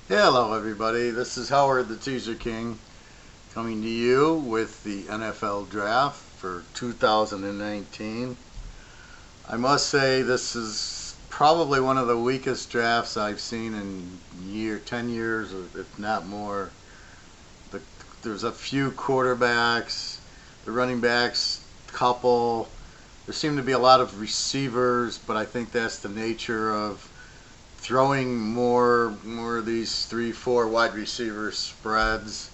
Hello, everybody. This is Howard the Teaserking coming to you with the NFL draft for 2019. I must say this is probably one of the weakest drafts I've seen in 10 years, if not more. The, there's a few quarterbacks, the running backs, couple. There seem to be a lot of receivers, but I think that's the nature of throwing more of these 3-4 wide receiver spreads,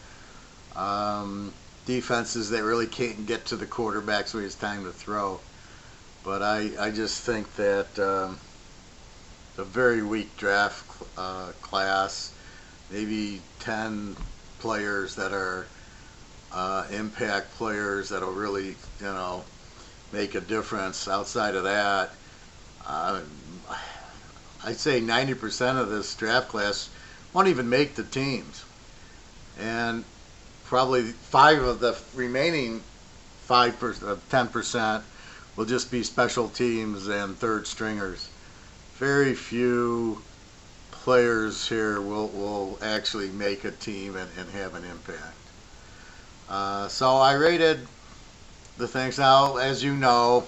defenses that really can't get to the quarterback so he has time to throw. But I just think that a very weak draft class, maybe 10 players that are impact players that'll really make a difference. Outside of that, uh, I'd say 90% of this draft class won't even make the teams. And probably 5 of the remaining 10% will just be special teams and third stringers. Very few players here will actually make a team and have an impact. So I rated the things. Now, as you know,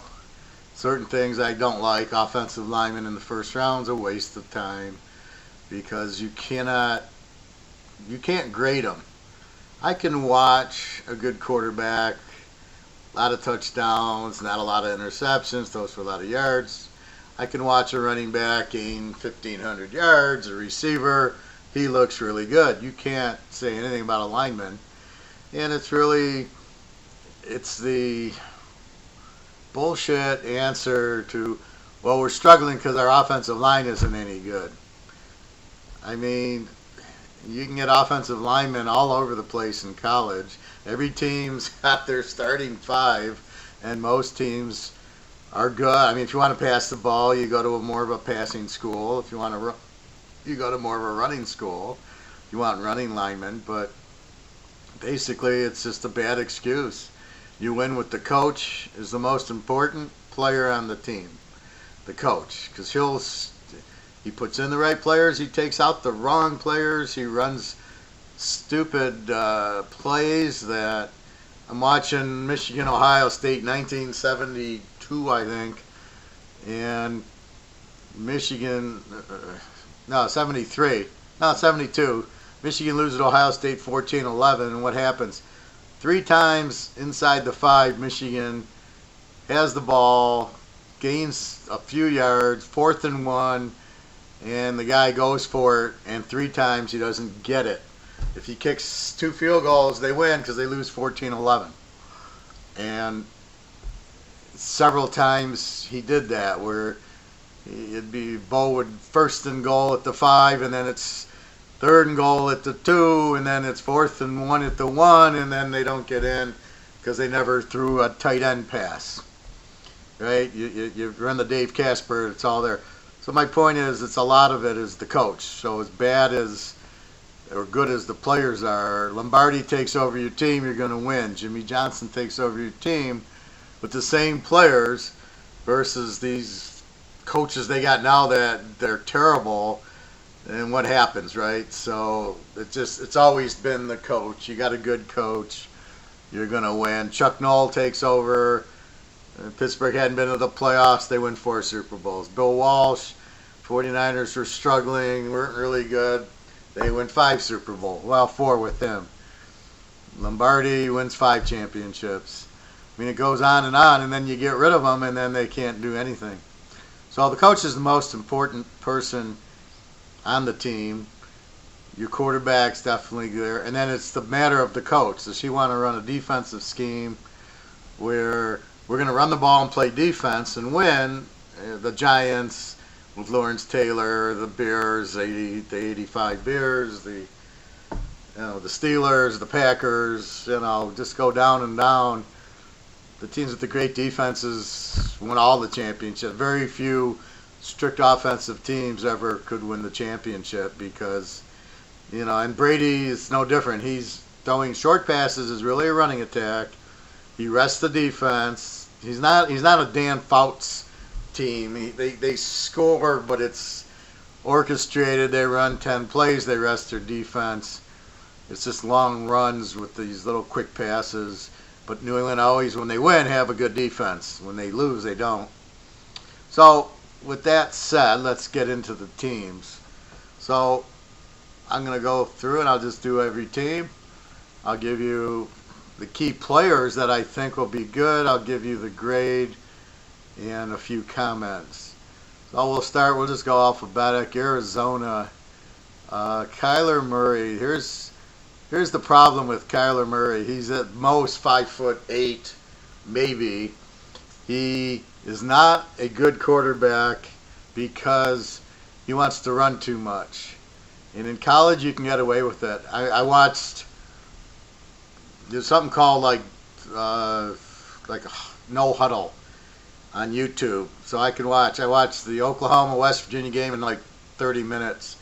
certain things I don't like. Offensive linemen in the first round is a waste of time because you can't grade them. I can watch a good quarterback, a lot of touchdowns, not a lot of interceptions, throws for a lot of yards. I can watch a running back gain 1,500 yards, a receiver, he looks really good. You can't say anything about a lineman. And it's the bullshit answer to, well, we're struggling because our offensive line isn't any good. I mean, you can get offensive linemen all over the place in college. Every team's got their starting 5, and most teams are good. I mean, if you want to pass the ball, you go to more of a passing school. If you want to you go to more of a running school. You want running linemen, but basically it's just a bad excuse. You win with the coach is the most important player on the team, the coach, because he puts in the right players, he takes out the wrong players, he runs stupid plays that I'm watching Michigan, Ohio State, 1972, I think, and Michigan, no, 73, no, 72. Michigan loses to Ohio State 14-11, and what happens? 3 times inside the 5, Michigan has the ball, gains a few yards, 4th and 1, and the guy goes for it, and 3 times he doesn't get it. If he kicks 2 field goals, they win because they lose 14-11. And several times he did that, where it'd be Bo would 1st and goal at the 5, and then it's 3rd and goal at the 2, and then it's 4th and 1 at the 1, and then they don't get in because they never threw a tight end pass. Right? You run the Dave Casper, it's all there. So my point is, a lot of it is the coach. So as bad as or good as the players are, Lombardi takes over your team, you're going to win. Jimmy Johnson takes over your team with the same players versus these coaches they got now that they're terrible. And what happens, right? So it's always been the coach. You got a good coach, you're going to win. Chuck Noll takes over. Pittsburgh hadn't been to the playoffs. They win 4 Super Bowls. Bill Walsh, 49ers were struggling, weren't really good. They win 5 Super Bowls. Well, 4 with him. Lombardi wins 5 championships. I mean, it goes on, and then you get rid of them, and then they can't do anything. So the coach is the most important person on the team. Your quarterback's definitely there, and then it's the matter of the coach. Does he want to run a defensive scheme where we're going to run the ball and play defense and win? The Giants with Lawrence Taylor, the Bears, the 85 Bears, the Steelers, the Packers, just go down and down. The teams with the great defenses win all the championships. Very few strict offensive teams ever could win the championship because, and Brady is no different. He's throwing short passes is really a running attack. He rests the defense. He's not a Dan Fouts team. They score, but it's orchestrated. They run 10 plays, they rest their defense. It's just long runs with these little quick passes. But New England always, when they win, have a good defense. When they lose, they don't. So with that said, let's get into the teams. So I'm going to go through and I'll just do every team. I'll give you the key players that I think will be good. I'll give you the grade and a few comments. So we'll just go alphabetic. Arizona, Kyler Murray. Here's the problem with Kyler Murray. He's at most 5'8", maybe. He is not a good quarterback because he wants to run too much. And in college, you can get away with it. I watched, there's something called like No Huddle on YouTube. So I can watch. I watched the Oklahoma-West Virginia game in like 30 minutes.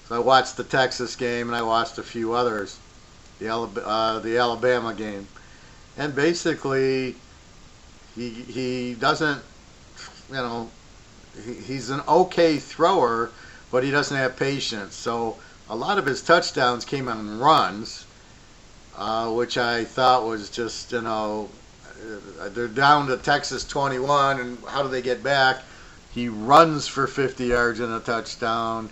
So I watched the Texas game and I watched a few others. The Alabama game. And basically, he doesn't, he's an okay thrower, but he doesn't have patience. So a lot of his touchdowns came on runs, which I thought was just, they're down to Texas 21, and how do they get back? He runs for 50 yards and a touchdown,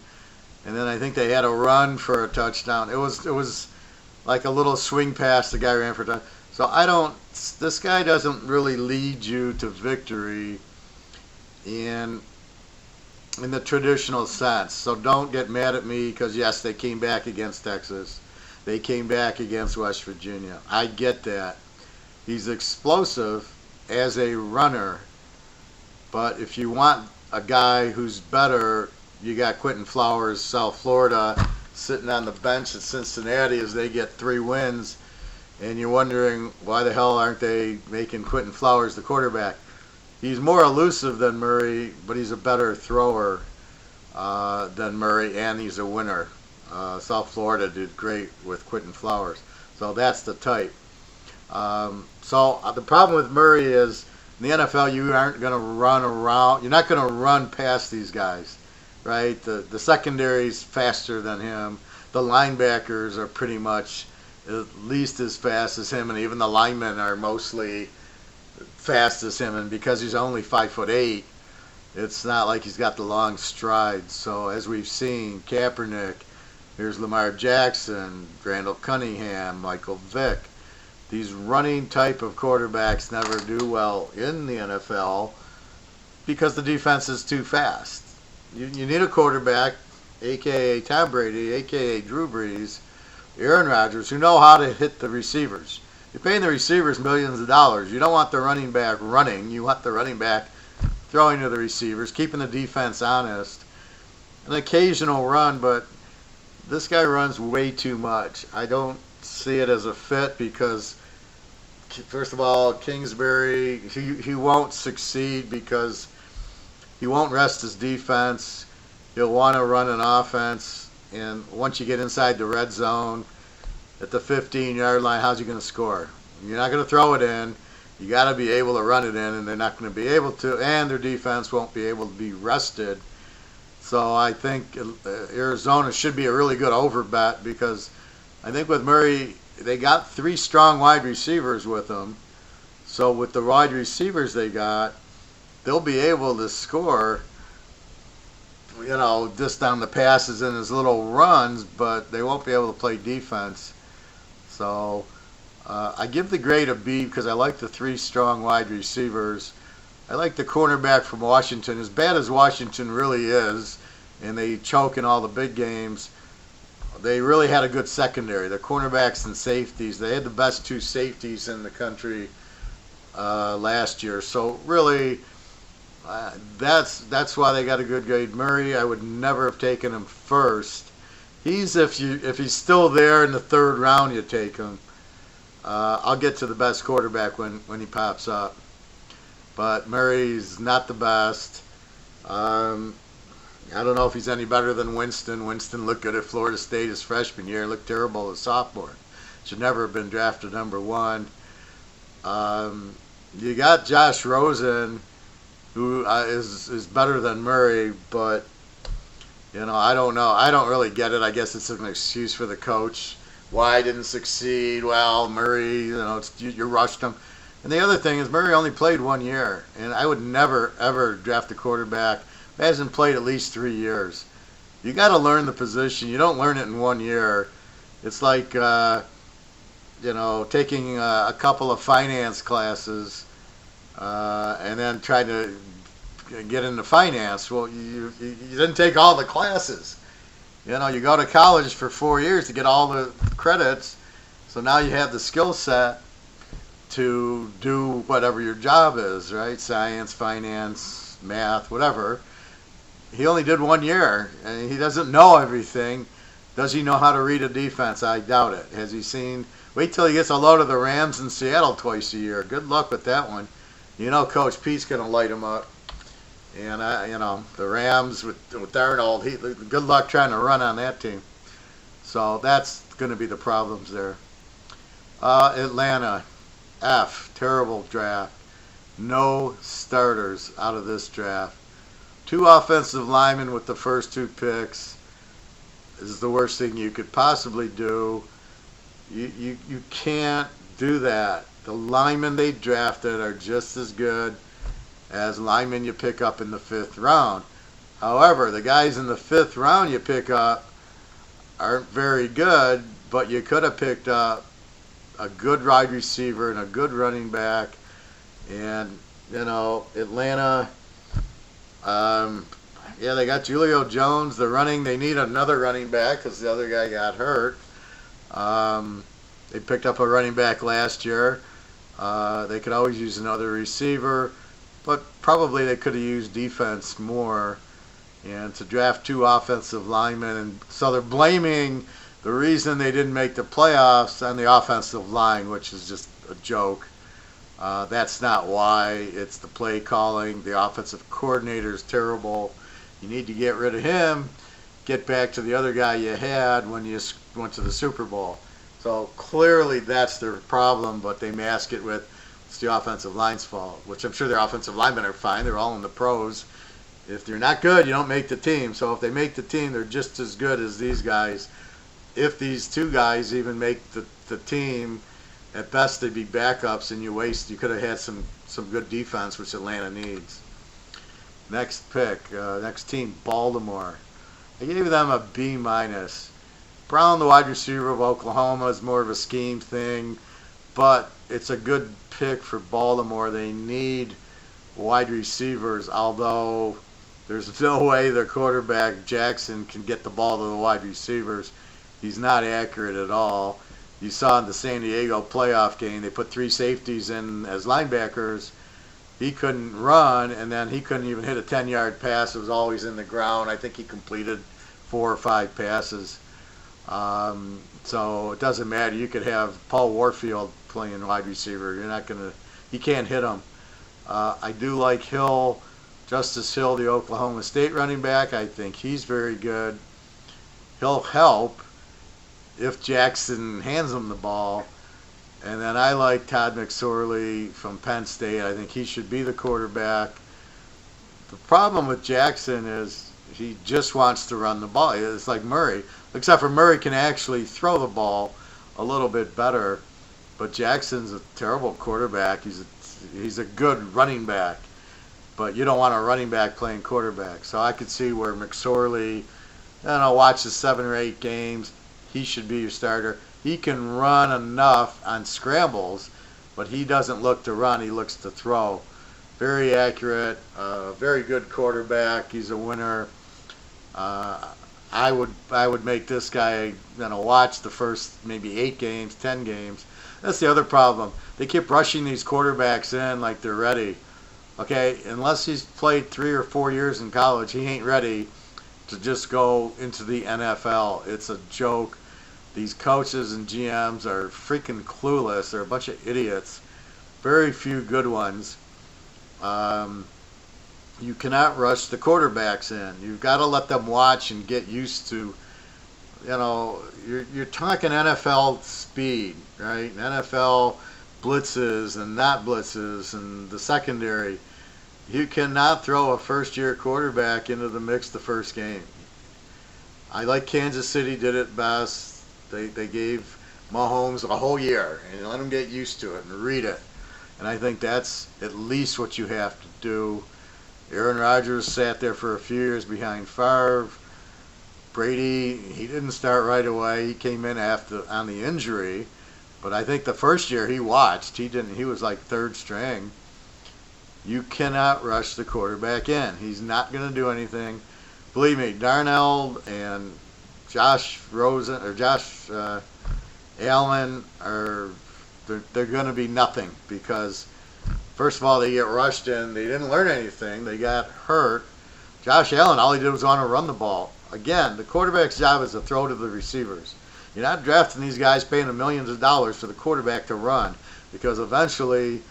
and then I think they had a run for a touchdown. It was like a little swing pass the guy ran for a touchdown. So this guy doesn't really lead you to victory in the traditional sense. So don't get mad at me because, yes, they came back against Texas. They came back against West Virginia. I get that. He's explosive as a runner. But if you want a guy who's better, you got Quentin Flowers, South Florida, sitting on the bench at Cincinnati as they get 3 wins. And you're wondering, why the hell aren't they making Quentin Flowers the quarterback? He's more elusive than Murray, but he's a better thrower than Murray, and he's a winner. South Florida did great with Quentin Flowers. So that's the type. So the problem with Murray is, in the NFL, you aren't going to run around. You're not going to run past these guys, right? The secondary's faster than him. The linebackers are pretty much at least as fast as him, and even the linemen are mostly fast as him. And because he's only 5'8", it's not like he's got the long strides. So as we've seen, Kaepernick, here's Lamar Jackson, Randall Cunningham, Michael Vick. These running type of quarterbacks never do well in the NFL because the defense is too fast. You need a quarterback, a.k.a. Tom Brady, a.k.a. Drew Brees, Aaron Rodgers, who know how to hit the receivers. You're paying the receivers millions of dollars. You don't want the running back running. You want the running back throwing to the receivers, keeping the defense honest. An occasional run, but this guy runs way too much. I don't see it as a fit because, first of all, Kingsbury, he won't succeed because he won't rest his defense. He'll want to run an offense. And once you get inside the red zone at the 15-yard line, how's he going to score? You're not going to throw it in. You got to be able to run it in, and they're not going to be able to, and their defense won't be able to be rested. So I think Arizona should be a really good over bet because I think with Murray, they got 3 strong wide receivers with them. So with the wide receivers they got, they'll be able to score, just down the passes and his little runs, but they won't be able to play defense. So I give the grade a B because I like the 3 strong wide receivers. I like the cornerback from Washington. As bad as Washington really is, and they choke in all the big games, they really had a good secondary. The cornerbacks and safeties, they had the best 2 safeties in the country last year. So really, that's why they got a good grade. Murray, I would never have taken him first. If he's still there in the 3rd round, you take him. I'll get to the best quarterback when he pops up. But Murray's not the best. I don't know if he's any better than Winston. Winston looked good at Florida State his freshman year, looked terrible as sophomore. Should never have been drafted number 1. You got Josh Rosen, who is better than Murray, but I don't know. I don't really get it. I guess it's an excuse for the coach. Why I didn't succeed? Well, Murray, you rushed him. And the other thing is Murray only played 1 year, and I would never ever draft a quarterback who hasn't played at least 3 years. You got to learn the position. You don't learn it in 1 year. It's like taking a couple of finance classes and then trying to get into finance. Well, you didn't take all the classes. You go to college for 4 years to get all the credits. So now you have the skill set to do whatever your job is, right? Science, finance, math, whatever. He only did 1 year, and he doesn't know everything. Does he know how to read a defense? I doubt it. Has he seen? Wait till he gets a load of the Rams in Seattle twice a year. Good luck with that one. Coach Pete's going to light him up. And the Rams with Darnold, good luck trying to run on that team. So that's going to be the problems there. Atlanta, terrible draft. No starters out of this draft. 2 offensive linemen with the first 2 picks. This is the worst thing you could possibly do. You can't do that. The linemen they drafted are just as good as linemen you pick up in the 5th round. However, the guys in the 5th round you pick up aren't very good, but you could have picked up a good wide receiver and a good running back. And, Atlanta, they got Julio Jones. They need another running back because the other guy got hurt. They picked up a running back last year. They could always use another receiver, but probably they could have used defense more. And to draft 2 offensive linemen, and so they're blaming the reason they didn't make the playoffs on the offensive line, which is just a joke. That's not why. It's the play calling. The offensive coordinator is terrible. You need to get rid of him, get back to the other guy you had when you went to the Super Bowl. So clearly that's their problem, but they mask it with it's the offensive line's fault, which I'm sure their offensive linemen are fine. They're all in the pros. If they're not good, you don't make the team. So if they make the team, they're just as good as these guys. If these 2 guys even make the team, at best they'd be backups, and you could have had some good defense, which Atlanta needs. Next pick, next team, Baltimore. I gave them a B-. Brown, the wide receiver of Oklahoma, is more of a scheme thing, but it's a good pick for Baltimore. They need wide receivers, although there's no way their quarterback, Jackson, can get the ball to the wide receivers. He's not accurate at all. You saw in the San Diego playoff game, they put 3 safeties in as linebackers. He couldn't run, and then he couldn't even hit a 10-yard pass. It was always in the ground. I think he completed 4 or 5 passes. So it doesn't matter. You could have Paul Warfield playing wide receiver. You can't hit him. I do like Hill, Justice Hill, the Oklahoma State running back. I think he's very good. He'll help if Jackson hands him the ball. And then I like Todd McSorley from Penn State. I think he should be the quarterback. The problem with Jackson is he just wants to run the ball. It's like Murray, except for Murray can actually throw the ball a little bit better. But Jackson's a terrible quarterback. He's a good running back, but you don't want a running back playing quarterback. So I could see where McSorley, watches 7 or 8 games. He should be your starter. He can run enough on scrambles, but he doesn't look to run. He looks to throw. Very accurate, very good quarterback. He's a winner. I would make this guy watch the first maybe 8 games, 10 games. That's the other problem. They keep rushing these quarterbacks in like they're ready. Okay, unless he's played 3 or 4 years in college, he ain't ready to just go into the NFL. It's a joke. These coaches and GMs are freaking clueless. They're a bunch of idiots. Very few good ones. You cannot rush the quarterbacks in. You've got to let them watch and get used to, you're talking NFL speed, right? NFL blitzes and not blitzes and the secondary. You cannot throw a first-year quarterback into the mix the first game. I like Kansas City did it best. They gave Mahomes a whole year and let him get used to it and read it. And I think that's at least what you have to do. Aaron Rodgers sat there for a few years behind Favre. Brady, he didn't start right away. He came in after on the injury, but I think the first year he watched, he didn't. He was like third string. You cannot rush the quarterback in. He's not going to do anything. Believe me, Darnell and Josh Rosen or Josh Allen are they're going to be nothing because first of all they get rushed in. They didn't learn anything. They got hurt. Josh Allen, all he did was want to run the ball. Again, the quarterback's job is to throw to the receivers. You're not drafting these guys paying them millions of dollars for the quarterback to run because eventually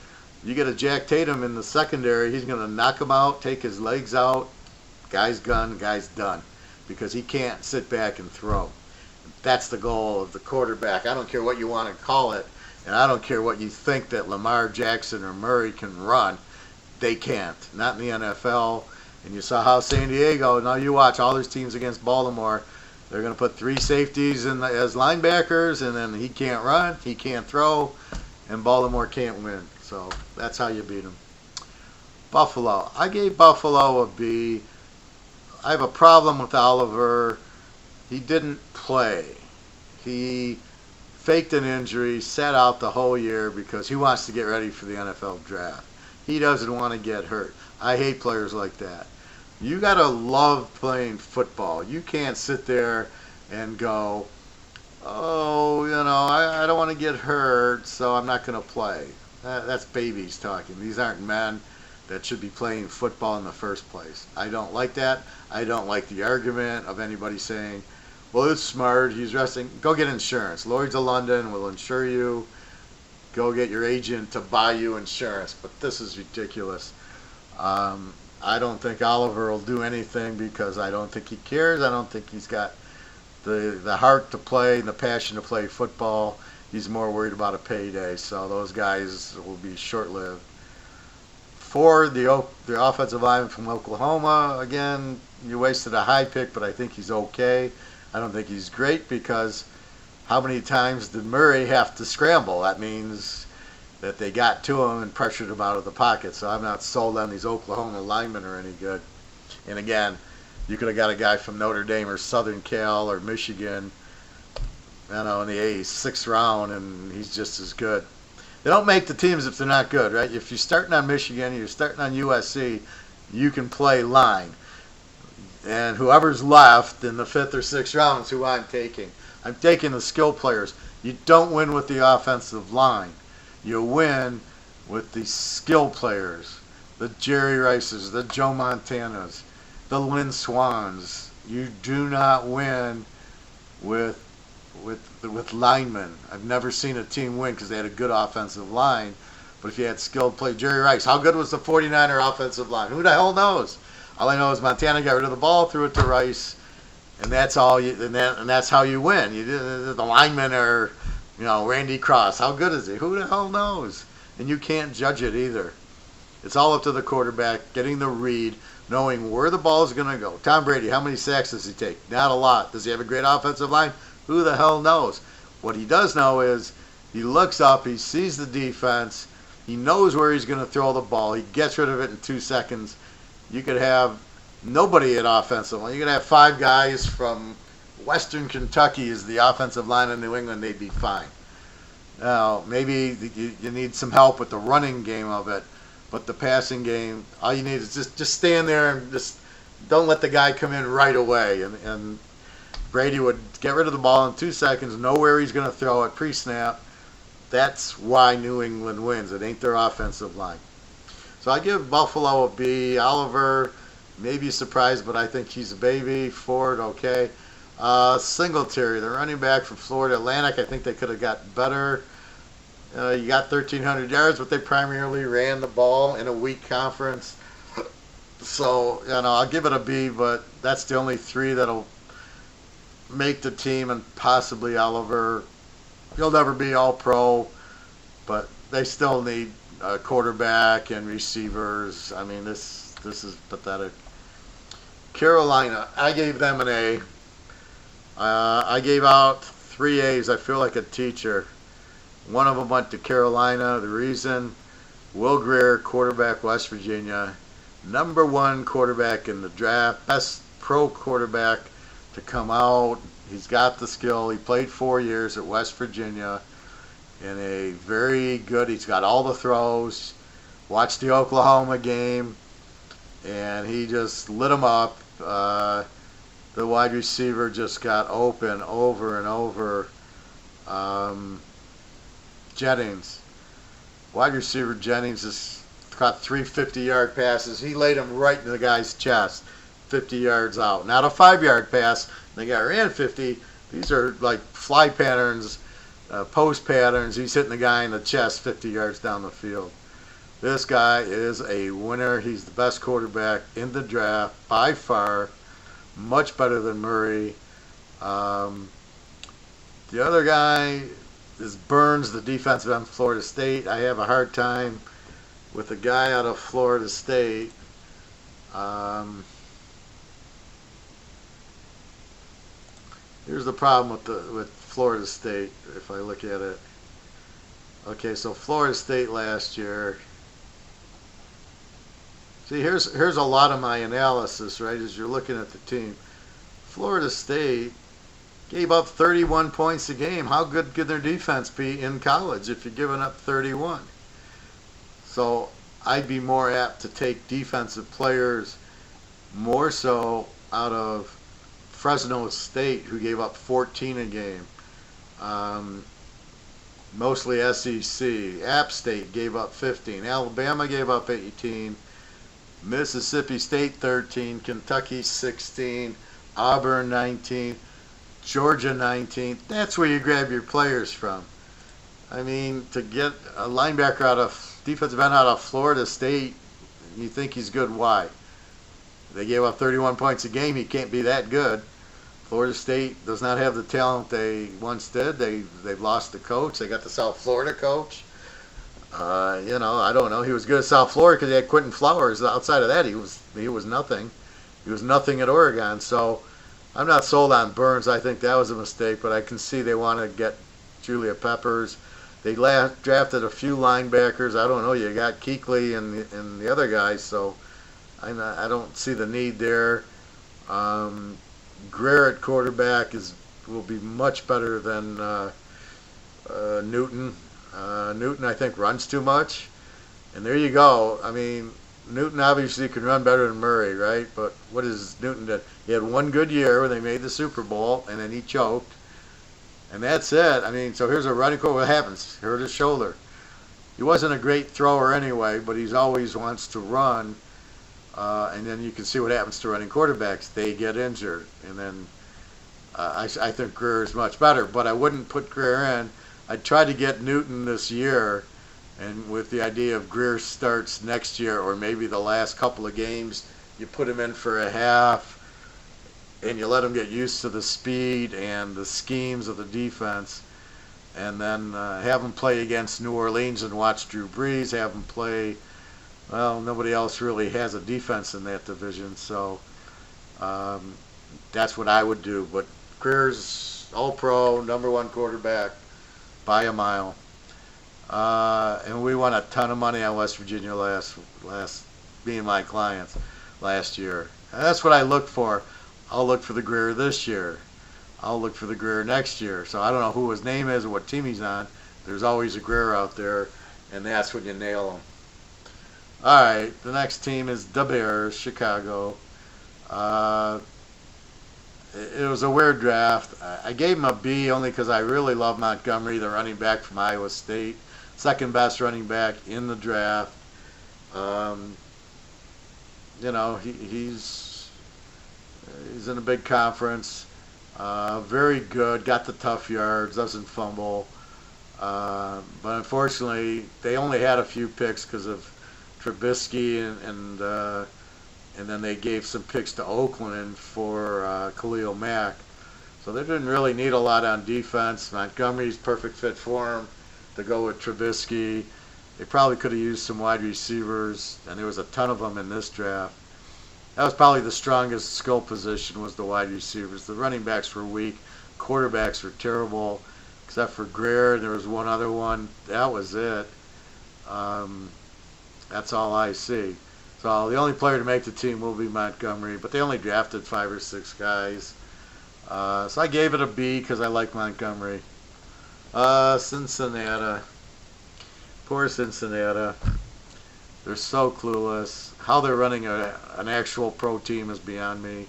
you get a Jack Tatum in the secondary, he's going to knock him out, take his legs out, guy's gone, guy's done because he can't sit back and throw. That's the goal of the quarterback. I don't care what you want to call it, and I don't care what you think that Lamar Jackson or Murray can run. They can't. Not in the NFL. And you saw how San Diego, now you watch all these teams against Baltimore, they're going to put three safeties as linebackers, and then he can't run, he can't throw, and Baltimore can't win. So that's how you beat them. Buffalo. I gave Buffalo a B. I have a problem with Oliver. He didn't play. He faked an injury, sat out the whole year because he wants to get ready for the NFL draft. He doesn't want to get hurt. I hate players like that. You got to love playing football. You can't sit there and go, oh, I don't want to get hurt, so I'm not going to play. That's babies talking. These aren't men that should be playing football in the first place. I don't like that. I don't like the argument of anybody saying, well, it's smart, he's resting. Go get insurance. Lloyd's of London will insure you. Go get your agent to buy you insurance. But this is ridiculous. I don't think Oliver will do anything because I don't think he cares. I don't think he's got the heart to play and the passion to play football. He's more worried about a payday. So those guys will be short-lived. For the offensive lineman from Oklahoma, again, you wasted a high pick, but I think he's okay. I don't think he's great because how many times did Murray have to scramble? That means that they got to him and pressured him out of the pocket. So I'm not sold on these Oklahoma linemen are any good. And again, you could have got a guy from Notre Dame or Southern Cal or Michigan, in the sixth round, and he's just as good. They don't make the teams if they're not good, right? If you're starting on Michigan, you're starting on USC, you can play line. And whoever's left in the fifth or sixth round is who I'm taking. I'm taking the skill players. You don't win with the offensive line. You win with the skill players, the Jerry Rices, the Joe Montanas, the Lynn Swans. You do not win with linemen. I've never seen a team win because they had a good offensive line. But if you had skilled play, Jerry Rice, how good was the 49er offensive line? Who the hell knows? All I know is Montana got rid of the ball, threw it to Rice, and that's all. And that's how you win. The linemen are, Randy Cross. How good is he? Who the hell knows? And you can't judge it either. It's all up to the quarterback, getting the read, knowing where the ball is going to go. Tom Brady, how many sacks does he take? Not a lot. Does he have a great offensive line? Who the hell knows? What he does know is he looks up, he sees the defense, he knows where he's going to throw the ball, he gets rid of it in 2 seconds. You could have nobody at offensive line. You could have 5 guys from Western Kentucky as the offensive line in New England, they'd be fine. Now, maybe you need some help with the running game of it, but the passing game, all you need is just stand there and just don't let the guy come in right away. And Brady would get rid of the ball in 2 seconds, know where he's going to throw it pre-snap. That's why New England wins. It ain't their offensive line. So I give Buffalo a B. Oliver, maybe surprised, but I think he's a baby. Ford, okay. Singletary, the running back from Florida Atlantic, I think they could have got better. You got 1,300 yards, but they primarily ran the ball in a weak conference. So, I'll give it a B, but that's the only 3 that'll make the team, and possibly Oliver. He'll never be all-pro, but they still need a quarterback and receivers. I mean, this is pathetic. Carolina, I gave them an A. I gave out 3 A's. I feel like a teacher. One of them went to Carolina. The reason, Will Greer, quarterback, West Virginia, #1 quarterback in the draft, best pro quarterback to come out. He's got the skill. He played 4 years at West Virginia in a very good, he's got all the throws. Watched the Oklahoma game, and he just lit them up. The wide receiver just got open over and over. Jennings, wide receiver Jennings, just caught 3 50-yard passes. He laid them right in the guy's chest, 50 yards out. Not a 5-yard pass. The guy ran 50. These are like fly patterns, post patterns. He's hitting the guy in the chest 50 yards down the field. This guy is a winner. He's the best quarterback in the draft by far. Much better than Murray. The other guy is Burns, the defensive end, Florida State. I have a hard time with the guy out of Florida State. Here's the problem with Florida State. If I look at it, okay, so Florida State last year. See, here's a lot of my analysis, right, as you're looking at the team. Florida State gave up 31 points a game. How good could their defense be in college if you're giving up 31? So I'd be more apt to take defensive players more so out of Fresno State, who gave up 14 a game. Mostly SEC. App State gave up 15. Alabama gave up 18. Mississippi State 13, Kentucky 16, Auburn 19, Georgia 19. That's where you grab your players from. I mean, to get a linebacker defensive end out of Florida State, you think he's good, why? They gave up 31 points a game. He can't be that good. Florida State does not have the talent they once did. They've lost the coach. They got the South Florida coach. I don't know. He was good at South Florida because he had Quentin Flowers. Outside of that, he was nothing. He was nothing at Oregon. So I'm not sold on Burns. I think that was a mistake, but I can see they want to get Julia Peppers. They drafted a few linebackers. I don't know. You got Kuechly and the other guys, so I don't see the need there. Greer at quarterback will be much better than Newton. Newton, I think, runs too much. And there you go. I mean, Newton obviously can run better than Murray, right? But what is Newton did? He had one good year when they made the Super Bowl, and then he choked. And that's it. I mean, so here's a running quarterback. What happens? Hurt his shoulder. He wasn't a great thrower anyway, but he's always wants to run. And then you can see what happens to running quarterbacks. They get injured. And then I think Greer is much better. But I wouldn't put Greer in. I'd try to get Newton this year, and with the idea of Greer starts next year, or maybe the last couple of games, you put him in for a half, and you let him get used to the speed and the schemes of the defense, and then have him play against New Orleans and watch Drew Brees, have him play, well, nobody else really has a defense in that division, so that's what I would do. But Greer's all-pro, #1 quarterback, by a mile. And we won a ton of money on West Virginia last being my clients last year. And that's what I look for. I'll look for the Greer this year. I'll look for the Greer next year. So I don't know who his name is or what team he's on. There's always a Greer out there, and that's when you nail him. All right, the next team is the Bears, Chicago. It was a weird draft. I gave him a B only because I really love Montgomery, the running back from Iowa State. Second best running back in the draft. He's in a big conference. Very good. Got the tough yards. Doesn't fumble. But unfortunately, they only had a few picks because of Trubisky and then they gave some picks to Oakland for Khalil Mack. So they didn't really need a lot on defense. Montgomery's perfect fit for him to go with Trubisky. They probably could have used some wide receivers, and there was a ton of them in this draft. that was probably the strongest skill position was the wide receivers. The running backs were weak. Quarterbacks were terrible, except for Greer. There was one other one. That was it. That's all I see. So the only player to make the team will be Montgomery, but they only drafted 5 or 6 guys. So I gave it a B because I like Montgomery. Cincinnati. Poor Cincinnati. They're so clueless. How they're running an actual pro team is beyond me.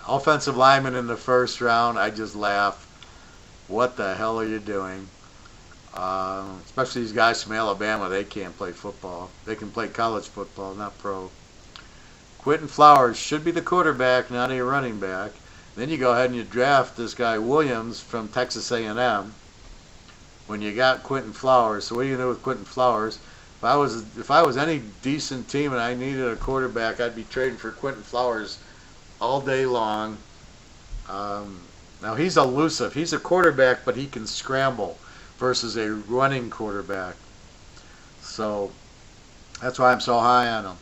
Offensive lineman in the first round, I just laugh. What the hell are you doing? Especially these guys from Alabama, they can't play football. They can play college football, not pro. Quentin Flowers should be the quarterback, not a running back. Then you go ahead and you draft this guy Williams from Texas A&M. When you got Quentin Flowers, so what do you do with Quentin Flowers? If I was any decent team and I needed a quarterback, I'd be trading for Quentin Flowers all day long. Now he's elusive. He's a quarterback, but he can scramble versus a running quarterback. So that's why I'm so high on him.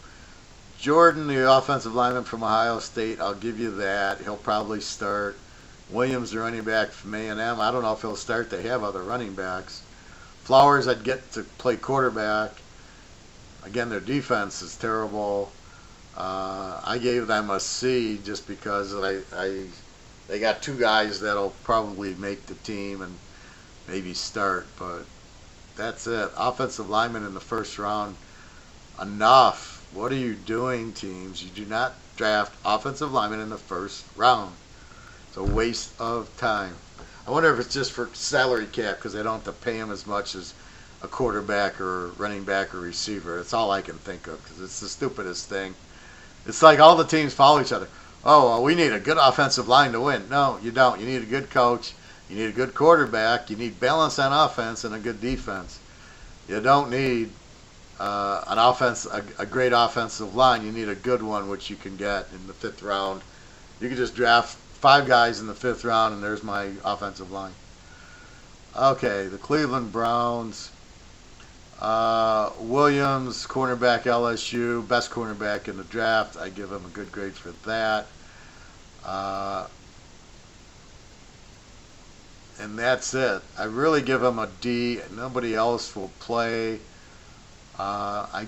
Jordan, the offensive lineman from Ohio State, I'll give you that. He'll probably start. Williams, the running back from A&M, I don't know if he'll start. They have other running backs. Flowers, I'd get to play quarterback. Again, their defense is terrible. I gave them a C just because they got 2 guys that'll probably make the team and maybe start, but that's it. Offensive lineman in the first round, enough. What are you doing, teams? You do not draft offensive linemen in the first round. It's a waste of time. I wonder if it's just for salary cap because they don't have to pay him as much as a quarterback or running back or receiver. That's all I can think of because it's the stupidest thing. It's like all the teams follow each other. Oh, well, we need a good offensive line to win. No, you don't. You need a good coach. You need a good quarterback. You need balance on offense and a good defense. You don't need a great offensive line. You need a good one, which you can get in the 5th round. You can just draft 5 guys in the 5th round, and there's my offensive line. Okay, the Cleveland Browns. Williams, cornerback LSU, best cornerback in the draft. I give him a good grade for that. And that's it. I really give him a D. Nobody else will play. The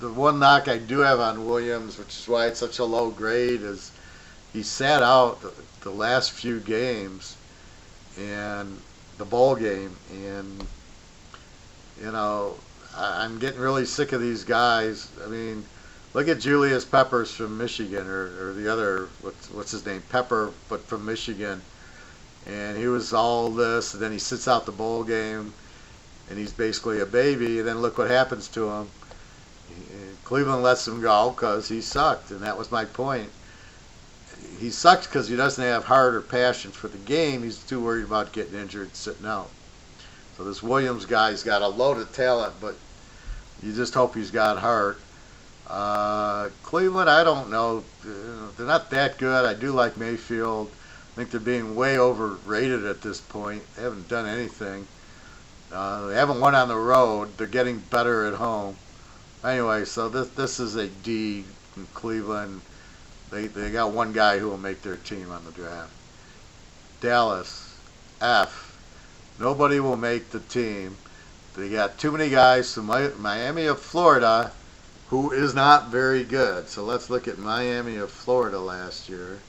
one knock I do have on Williams, which is why it's such a low grade, is he sat out the last few games and the bowl game, and I'm getting really sick of these guys. I mean, look at Julius Peppers from Michigan, or the other, what's his name, Pepper, but from Michigan, and he was all this, and then he sits out the bowl game, and he's basically a baby, and then look what happens to him. Cleveland lets him go because he sucked, and that was my point. He sucks because he doesn't have heart or passion for the game. He's too worried about getting injured and sitting out. So this Williams guy's got a load of talent, but you just hope he's got heart. Cleveland, I don't know. They're not that good. I do like Mayfield. I think they're being way overrated at this point. They haven't done anything. They haven't won on the road. They're getting better at home. Anyway, so this is a D in Cleveland. They got one guy who will make their team on the draft. Dallas, F. Nobody will make the team. They got too many guys from Miami of Florida who is not very good. So let's look at Miami of Florida last year.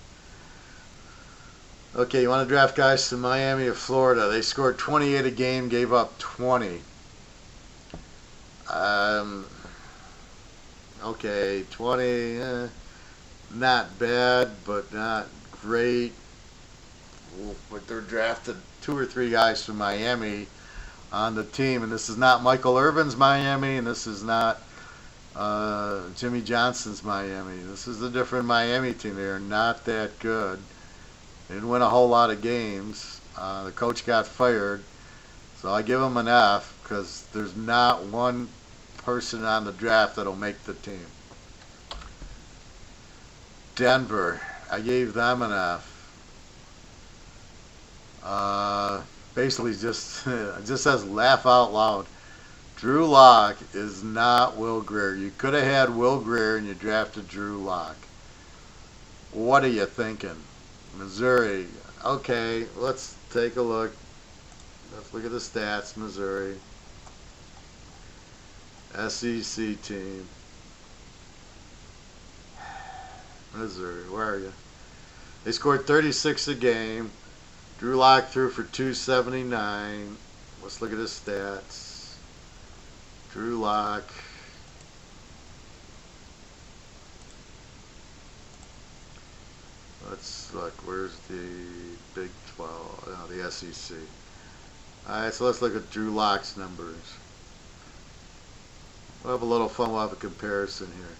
Okay, you want to draft guys from Miami of Florida. They scored 28 a game, gave up 20. Okay, 20, not bad, but not great. But they're drafted 2 or 3 guys from Miami on the team, and this is not Michael Irvin's Miami, and this is not Jimmy Johnson's Miami. This is a different Miami team. They are not that good. They didn't win a whole lot of games. The coach got fired, so I give them an F because there's not one person on the draft that'll make the team. Denver, I gave them an F. Basically just says laugh out loud. Drew Lock is not Will Greer. You could have had Will Greer and you drafted Drew Lock. What are you thinking? Missouri. Okay, let's take a look. Let's look at the stats. Missouri. SEC team. Missouri, where are you? They scored 36 a game. Drew Lock threw for 279. Let's look at his stats. Drew Lock. Let's look. Where's the Big 12? Oh, the SEC. Alright, so let's look at Drew Lock's numbers. We'll have a little fun. We'll have a comparison here.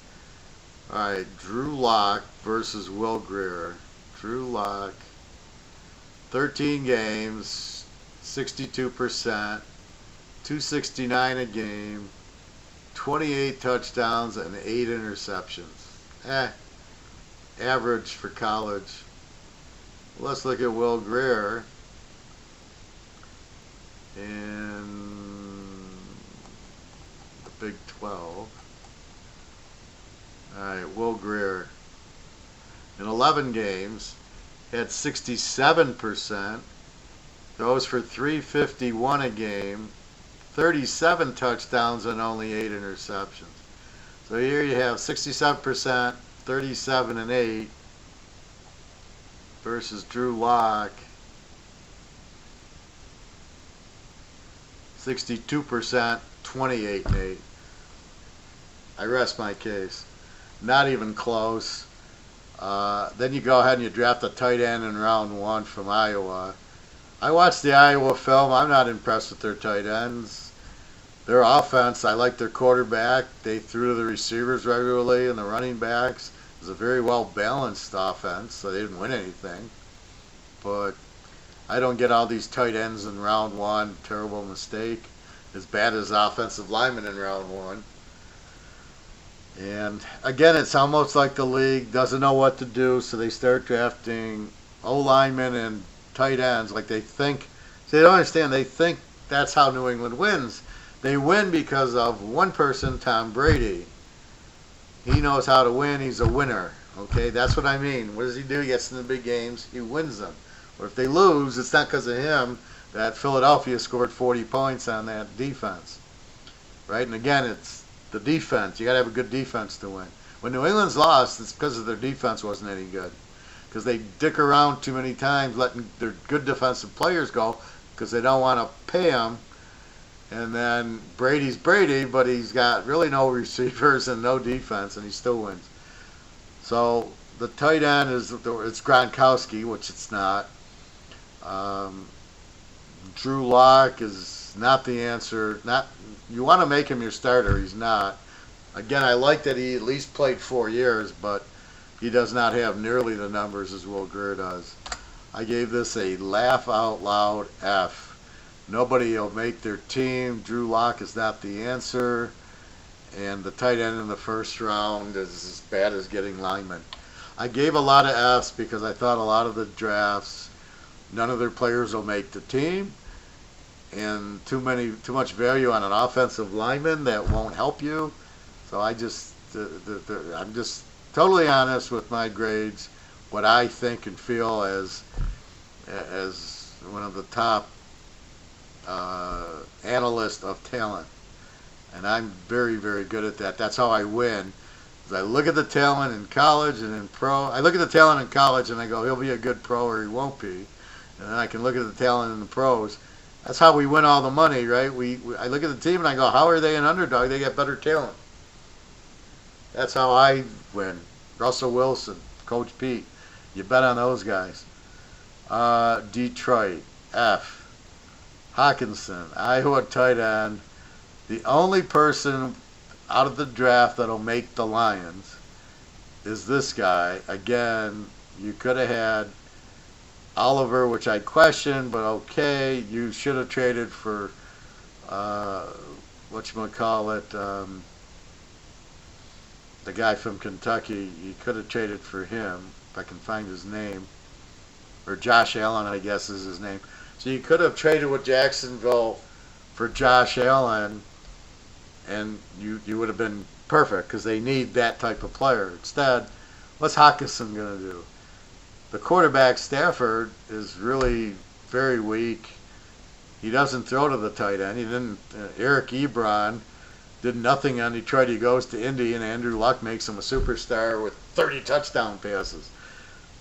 Alright, Drew Lock versus Will Greer. Drew Lock, 13 games, 62%, 269 a game, 28 touchdowns, and 8 interceptions. Average for college. Let's look at Will Greer in the Big 12. Alright, Will Greer in 11 games had 67%, throws for 351 a game, 37 touchdowns and only 8 interceptions. So here you have 67%, 37 and 8 versus Drew Lock, 62%, 28 and 8. I rest my case. Not even close. Then you go ahead and you draft a tight end in round 1 from Iowa. I watched the Iowa film. I'm not impressed with their tight ends. Their offense, I like their quarterback. They threw to the receivers regularly and the running backs. It was a very well-balanced offense, so they didn't win anything. But I don't get all these tight ends in round 1. Terrible mistake. As bad as offensive linemen in round 1. And again, it's almost like the league doesn't know what to do, so they start drafting O-linemen and tight ends like they think. So they don't understand. They think that's how New England wins. They win because of one person, Tom Brady. He knows how to win. He's a winner. Okay, that's what I mean. What does he do? He gets in the big games. He wins them. Or if they lose, it's not because of him that Philadelphia scored 40 points on that defense. Right? And again, it's the defense. You got to have a good defense to win. When New England's lost, it's because of their defense wasn't any good. Because they dick around too many times, letting their good defensive players go because they don't want to pay them. And then Brady's Brady, but he's got really no receivers and no defense, and he still wins. So the tight end it's Gronkowski, which it's not. Drew Lock is not the answer. You want to make him your starter. He's not. Again, I like that he at least played 4 years, but he does not have nearly the numbers as Will Greer does. I gave this a laugh out loud F. Nobody will make their team. Drew Lock is not the answer. And the tight end in the first round is as bad as getting linemen. I gave a lot of Fs because I thought a lot of the drafts, none of their players will make the team. And too much value on an offensive lineman that won't help you. So I'm just totally honest with my grades, what I think and feel as one of the top analysts of talent. And I'm very, very good at that. That's how I win. I look at the talent in college and in pro. I look at the talent in college and I go, he'll be a good pro or he won't be. And then I can look at the talent in the pros. That's how we win all the money, right? I look at the team and I go, how are they an underdog? They got better talent. That's how I win. Russell Wilson, Coach Pete. You bet on those guys. Detroit, F. Hawkinson, Iowa tight end. The only person out of the draft that'll make the Lions is this guy. Again, you could have had Oliver, which I question, but okay. You should have traded for whatchamacallit, the guy from Kentucky. You could have traded for him, if I can find his name. Or Josh Allen, I guess is his name. So you could have traded with Jacksonville for Josh Allen and you would have been perfect because they need that type of player. Instead, what's Hawkinson going to do? The quarterback, Stafford, is really very weak. He doesn't throw to the tight end. He didn't. Eric Ebron did nothing on Detroit. He goes to Indy, and Andrew Luck makes him a superstar with 30 touchdown passes.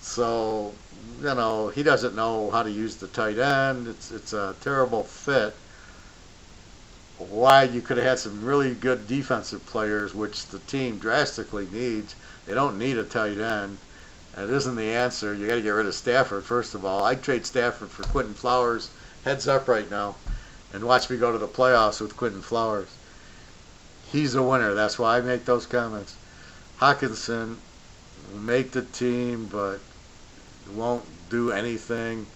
So, he doesn't know how to use the tight end. It's a terrible fit. Why you could have had some really good defensive players, which the team drastically needs. They don't need a tight end. That isn't the answer. You got to get rid of Stafford, first of all. I'd trade Stafford for Quentin Flowers. Heads up right now. And watch me go to the playoffs with Quentin Flowers. He's a winner. That's why I make those comments. Hawkinson will make the team, but won't do anything.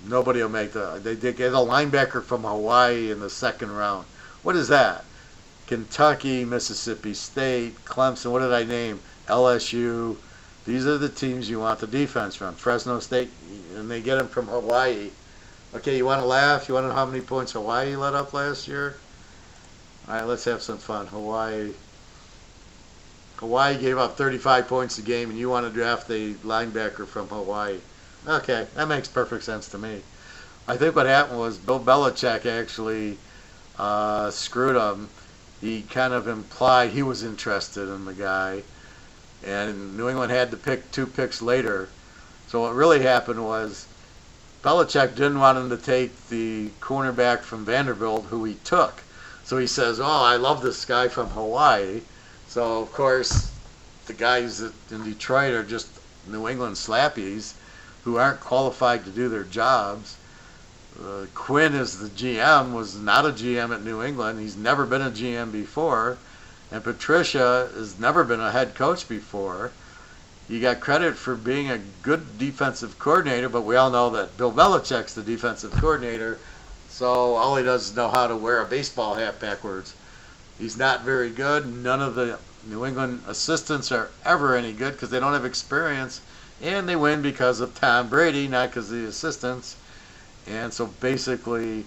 Nobody will make They get a linebacker from Hawaii in the second round. What is that? Kentucky, Mississippi State, Clemson. What did I name? LSU. These are the teams you want the defense from. Fresno State, and they get them from Hawaii. Okay, you want to laugh? You want to know how many points Hawaii let up last year? All right, let's have some fun. Hawaii gave up 35 points a game, and you want to draft a linebacker from Hawaii. Okay, that makes perfect sense to me. I think what happened was Bill Belichick actually screwed him. He kind of implied he was interested in the guy, and New England had to pick 2 picks later. So what really happened was Belichick didn't want him to take the cornerback from Vanderbilt, who he took. So he says, I love this guy from Hawaii. So, of course, the guys in Detroit are just New England slappies who aren't qualified to do their jobs. Quinn is the GM, was not a GM at New England. He's never been a GM before. And Patricia has never been a head coach before. He got credit for being a good defensive coordinator, but we all know that Bill Belichick's the defensive coordinator, so all he does is know how to wear a baseball hat backwards. He's not very good. None of the New England assistants are ever any good because they don't have experience, and they win because of Tom Brady, not because of the assistants. And so basically,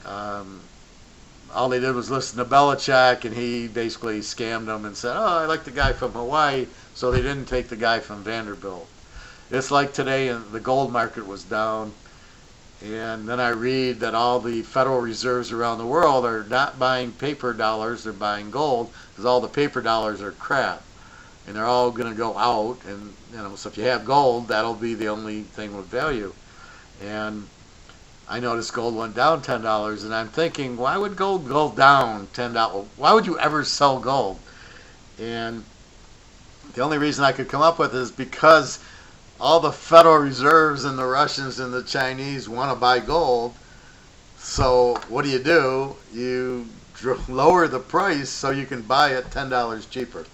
all they did was listen to Belichick, and he basically scammed them and said, I like the guy from Hawaii, so they didn't take the guy from Vanderbilt. It's like today, the gold market was down, and then I read that all the Federal Reserves around the world are not buying paper dollars, they're buying gold, because all the paper dollars are crap, and they're all going to go out, and so if you have gold, that'll be the only thing with value. And I noticed gold went down $10, and I'm thinking, why would gold go down $10? Why would you ever sell gold? And the only reason I could come up with is because all the Federal Reserves and the Russians and the Chinese want to buy gold. So what do? You lower the price so you can buy it $10 cheaper.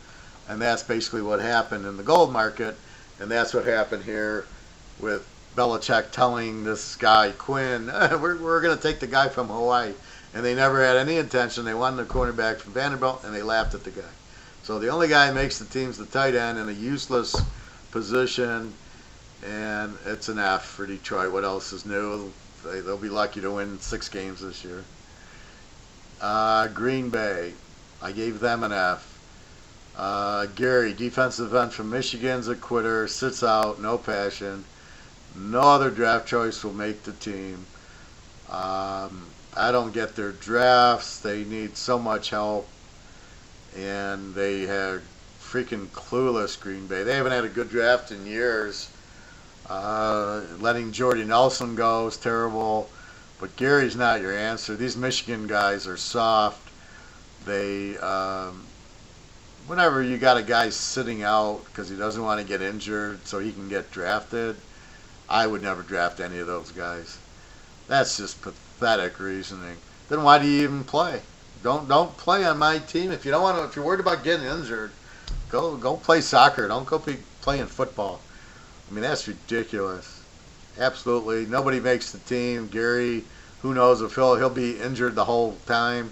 And that's basically what happened in the gold market, and that's what happened here with Belichick telling this guy, Quinn, we're going to take the guy from Hawaii. And they never had any intention. They wanted a cornerback from Vanderbilt, and they laughed at the guy. So the only guy who makes the team's the tight end in a useless position, and it's an F for Detroit. What else is new? They'll be lucky to win 6 games this year. Green Bay, I gave them an F. Gary, defensive end from Michigan's a quitter, sits out, no passion. No other draft choice will make the team. I don't get their drafts. They need so much help. And they had freaking clueless Green Bay. They haven't had a good draft in years. Letting Jordy Nelson go is terrible. But Gary's not your answer. These Michigan guys are soft. They, whenever you got a guy sitting out because he doesn't want to get injured so he can get drafted, I would never draft any of those guys. That's just pathetic reasoning. Then why do you even play? Don't play on my team if you don't want to. If you're worried about getting injured, go play soccer. Don't go be playing football. I mean, that's ridiculous. Absolutely, nobody makes the team. Gary, who knows if he'll be injured the whole time,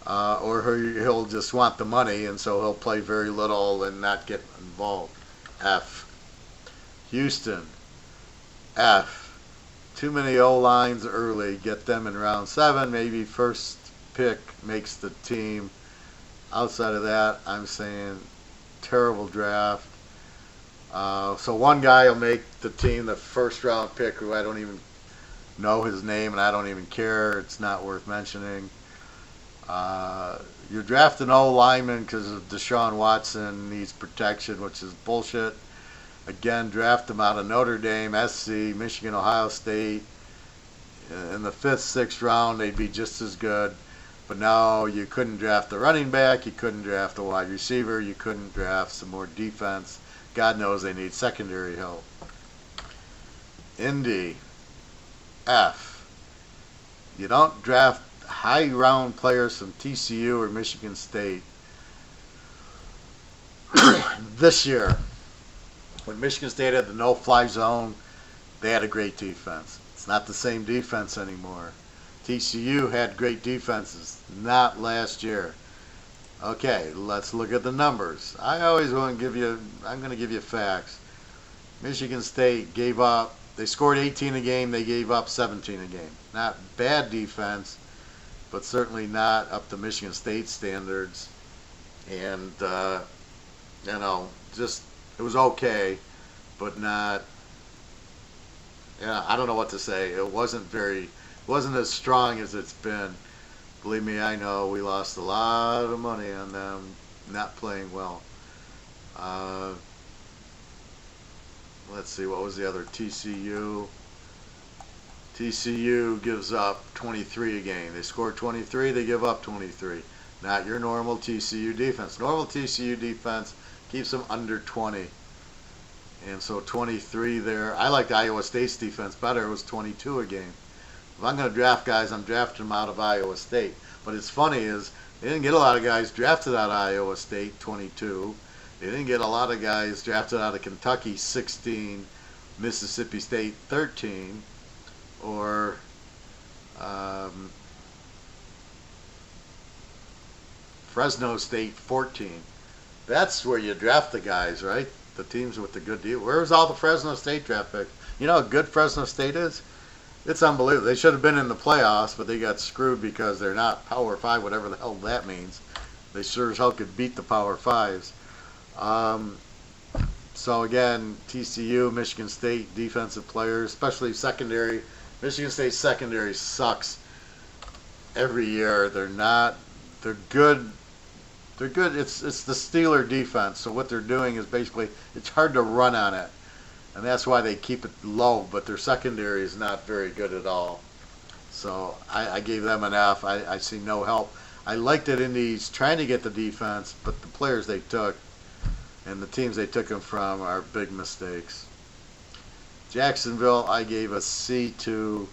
or he'll just want the money, and so he'll play very little and not get involved. F. Houston. F. Too many O-lines early. Get them in round 7, maybe first pick makes the team. Outside of that, I'm saying terrible draft. So one guy will make the team, the first round pick, who I don't even know his name and I don't even care. It's not worth mentioning. You're drafting O lineman because of Deshaun Watson needs protection, which is bullshit. Again, draft him out of Notre Dame, SC, Michigan, Ohio State. In the 5th, 6th round, they'd be just as good. But now you couldn't draft the running back, you couldn't draft a wide receiver, you couldn't draft some more defense. God knows they need secondary help. Indy, F. You don't draft high round players from TCU or Michigan State. This year, when Michigan State had the no-fly zone, they had a great defense. It's not the same defense anymore. TCU had great defenses, not last year. Okay, let's look at the numbers. I always want to give you, I'm going to give you facts. Michigan State gave up, they scored 18 a game, they gave up 17 a game. Not bad defense, but certainly not up to Michigan State standards. And, just, it was okay, but not, I don't know what to say. It wasn't as strong as it's been. Believe me, I know we lost a lot of money on them not playing well. Let's see, what was the other? TCU. TCU gives up 23 a game. They score 23, they give up 23. Not your normal TCU defense. Normal TCU defense keeps them under 20. And so 23 there. I liked Iowa State's defense better. It was 22 a game. If I'm going to draft guys, I'm drafting them out of Iowa State. But it's funny is they didn't get a lot of guys drafted out of Iowa State, 22. They didn't get a lot of guys drafted out of Kentucky, 16, Mississippi State, 13, or Fresno State, 14. That's where you draft the guys, right? The teams with the good deal. Where's all the Fresno State draft picks? You know how good Fresno State is? It's unbelievable. They should have been in the playoffs, but they got screwed because they're not Power 5, whatever the hell that means. They sure as hell could beat the Power 5s. So again, TCU, Michigan State defensive players, especially secondary. Michigan State secondary sucks every year. They're good. They're good. It's the Steeler defense. So what they're doing is basically it's hard to run on it. And that's why they keep it low, but their secondary is not very good at all. So I gave them an F. I see no help. I liked it Indy's trying to get the defense, but the players they took and the teams they took them from are big mistakes. Jacksonville, I gave a C to.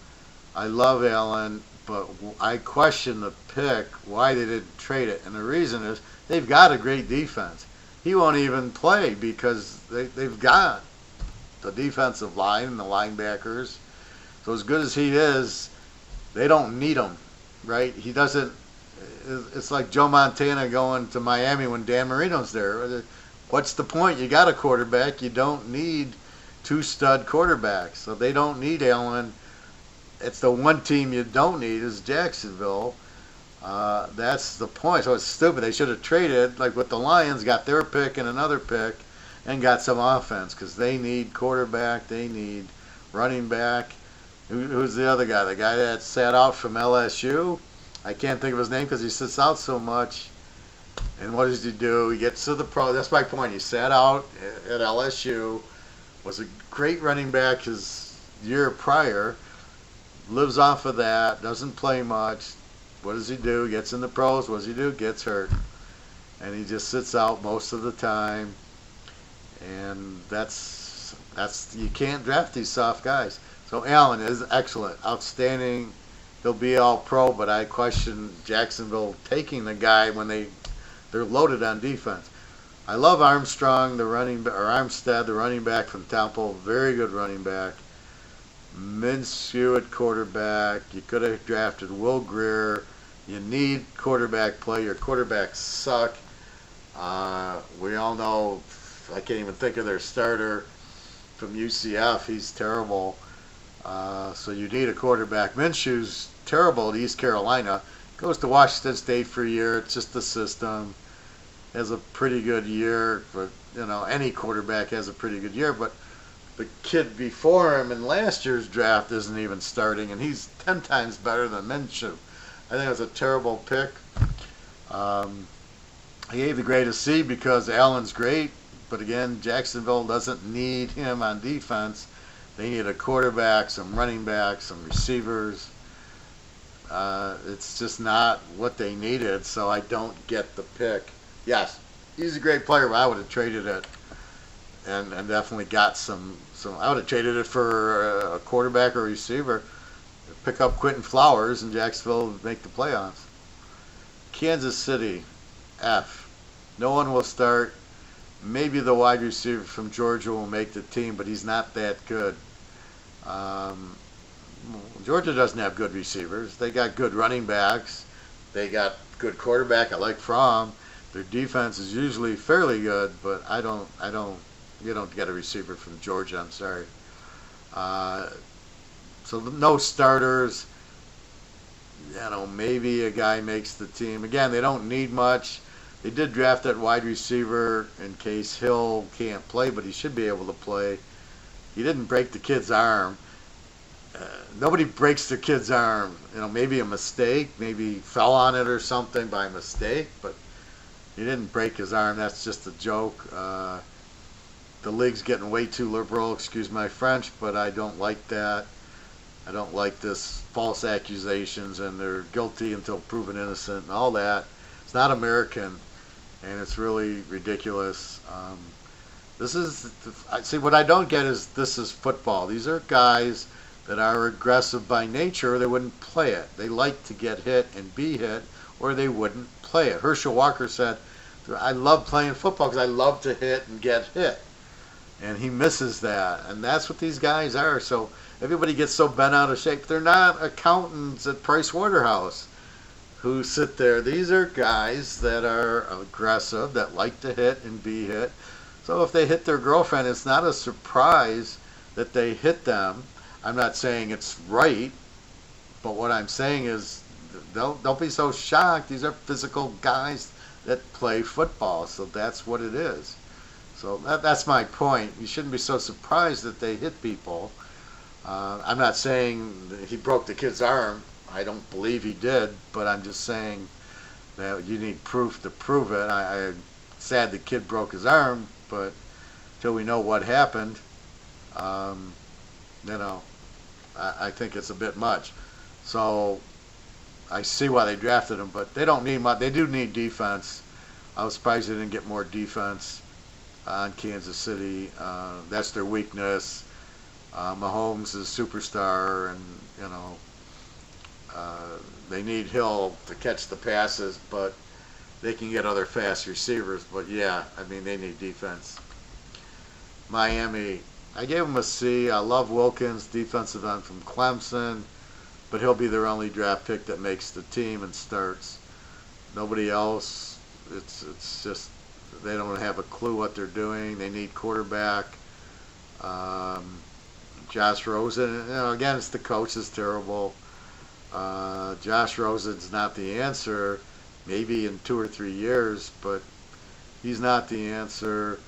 I love Allen, but I question the pick, why they didn't trade it. And the reason is they've got a great defense. He won't even play because they've got the defensive line and the linebackers. So as good as he is, they don't need him, right? He doesn't. It's like Joe Montana going to Miami when Dan Marino's there. What's the point? You got a quarterback. You don't need two stud quarterbacks. So they don't need Allen. It's the one team you don't need is Jacksonville. That's the point. So it's stupid. They should have traded, like with the Lions, got their pick and another pick, and got some offense because they need quarterback, they need running back. Who's the other guy? The guy that sat out from LSU? I can't think of his name because he sits out so much. And what does he do? He gets to the pro. That's my point. He sat out at LSU, was a great running back his year prior, lives off of that, doesn't play much. What does he do? Gets in the pros. What does he do? Gets hurt. And he just sits out most of the time. And that's you can't draft these soft guys. So Allen is excellent, outstanding. He'll be all pro, but I question Jacksonville taking the guy when they're loaded on defense. I love Armstrong, Armstead, the running back from Temple, very good running back. Minshew at quarterback. You could have drafted Will Grier. You need quarterback play. Your quarterbacks suck. We all know. I can't even think of their starter from UCF. He's terrible. So you need a quarterback. Minshew's terrible at East Carolina. Goes to Washington State for a year. It's just the system. Has a pretty good year, but any quarterback has a pretty good year. But the kid before him in last year's draft isn't even starting, and he's 10 times better than Minshew. I think it was a terrible pick. I gave the grade a C because Allen's great, but again, Jacksonville doesn't need him on defense. They need a quarterback, some running backs, some receivers. It's just not what they needed, so I don't get the pick. Yes, he's a great player, but I would have traded it and definitely got some. I would have traded it for a quarterback or a receiver. Pick up Quentin Flowers, and Jacksonville would make the playoffs. Kansas City, F. No one will start. Maybe the wide receiver from Georgia will make the team, but he's not that good. Georgia doesn't have good receivers. They got good running backs. They got good quarterback. I like Fromm. Their defense is usually fairly good, but you don't get a receiver from Georgia. I'm sorry. So no starters. Maybe a guy makes the team. Again, they don't need much. They did draft that wide receiver in case Hill can't play, but he should be able to play. He didn't break the kid's arm. Nobody breaks the kid's arm. Maybe a mistake. Maybe he fell on it or something by mistake, but he didn't break his arm. That's just a joke. The league's getting way too liberal, excuse my French, but I don't like that. I don't like this false accusations and they're guilty until proven innocent and all that. It's not American, and it's really ridiculous. See, what I don't get is this is football. These are guys that are aggressive by nature, or they wouldn't play it. They like to get hit and be hit, or they wouldn't play it. Herschel Walker said, I love playing football because I love to hit and get hit. And he misses that, and that's what these guys are. So everybody gets so bent out of shape. They're not accountants at Price Waterhouse who sit there. These are guys that are aggressive, that like to hit and be hit. So if they hit their girlfriend, it's not a surprise that they hit them. I'm not saying it's right, but what I'm saying is don't be so shocked. These are physical guys that play football, so that's what it is. So that's my point. You shouldn't be so surprised that they hit people. I'm not saying that he broke the kid's arm. I don't believe he did, but I'm just saying that you need proof to prove it. I'm sad the kid broke his arm, but until we know what happened, I think it's a bit much. So I see why they drafted him, but they don't need much. They do need defense. I was surprised they didn't get more defense on Kansas City. That's their weakness. Mahomes is a superstar, and they need Hill to catch the passes, but they can get other fast receivers. But yeah, they need defense. Miami, I gave them a C. I love Wilkins, defensive end from Clemson, but he'll be their only draft pick that makes the team and starts. Nobody else. It's just they don't have a clue what they're doing. They need quarterback. Josh Rosen, again, it's the coach is terrible. Josh Rosen's not the answer. Maybe in 2 or 3 years, but he's not the answer.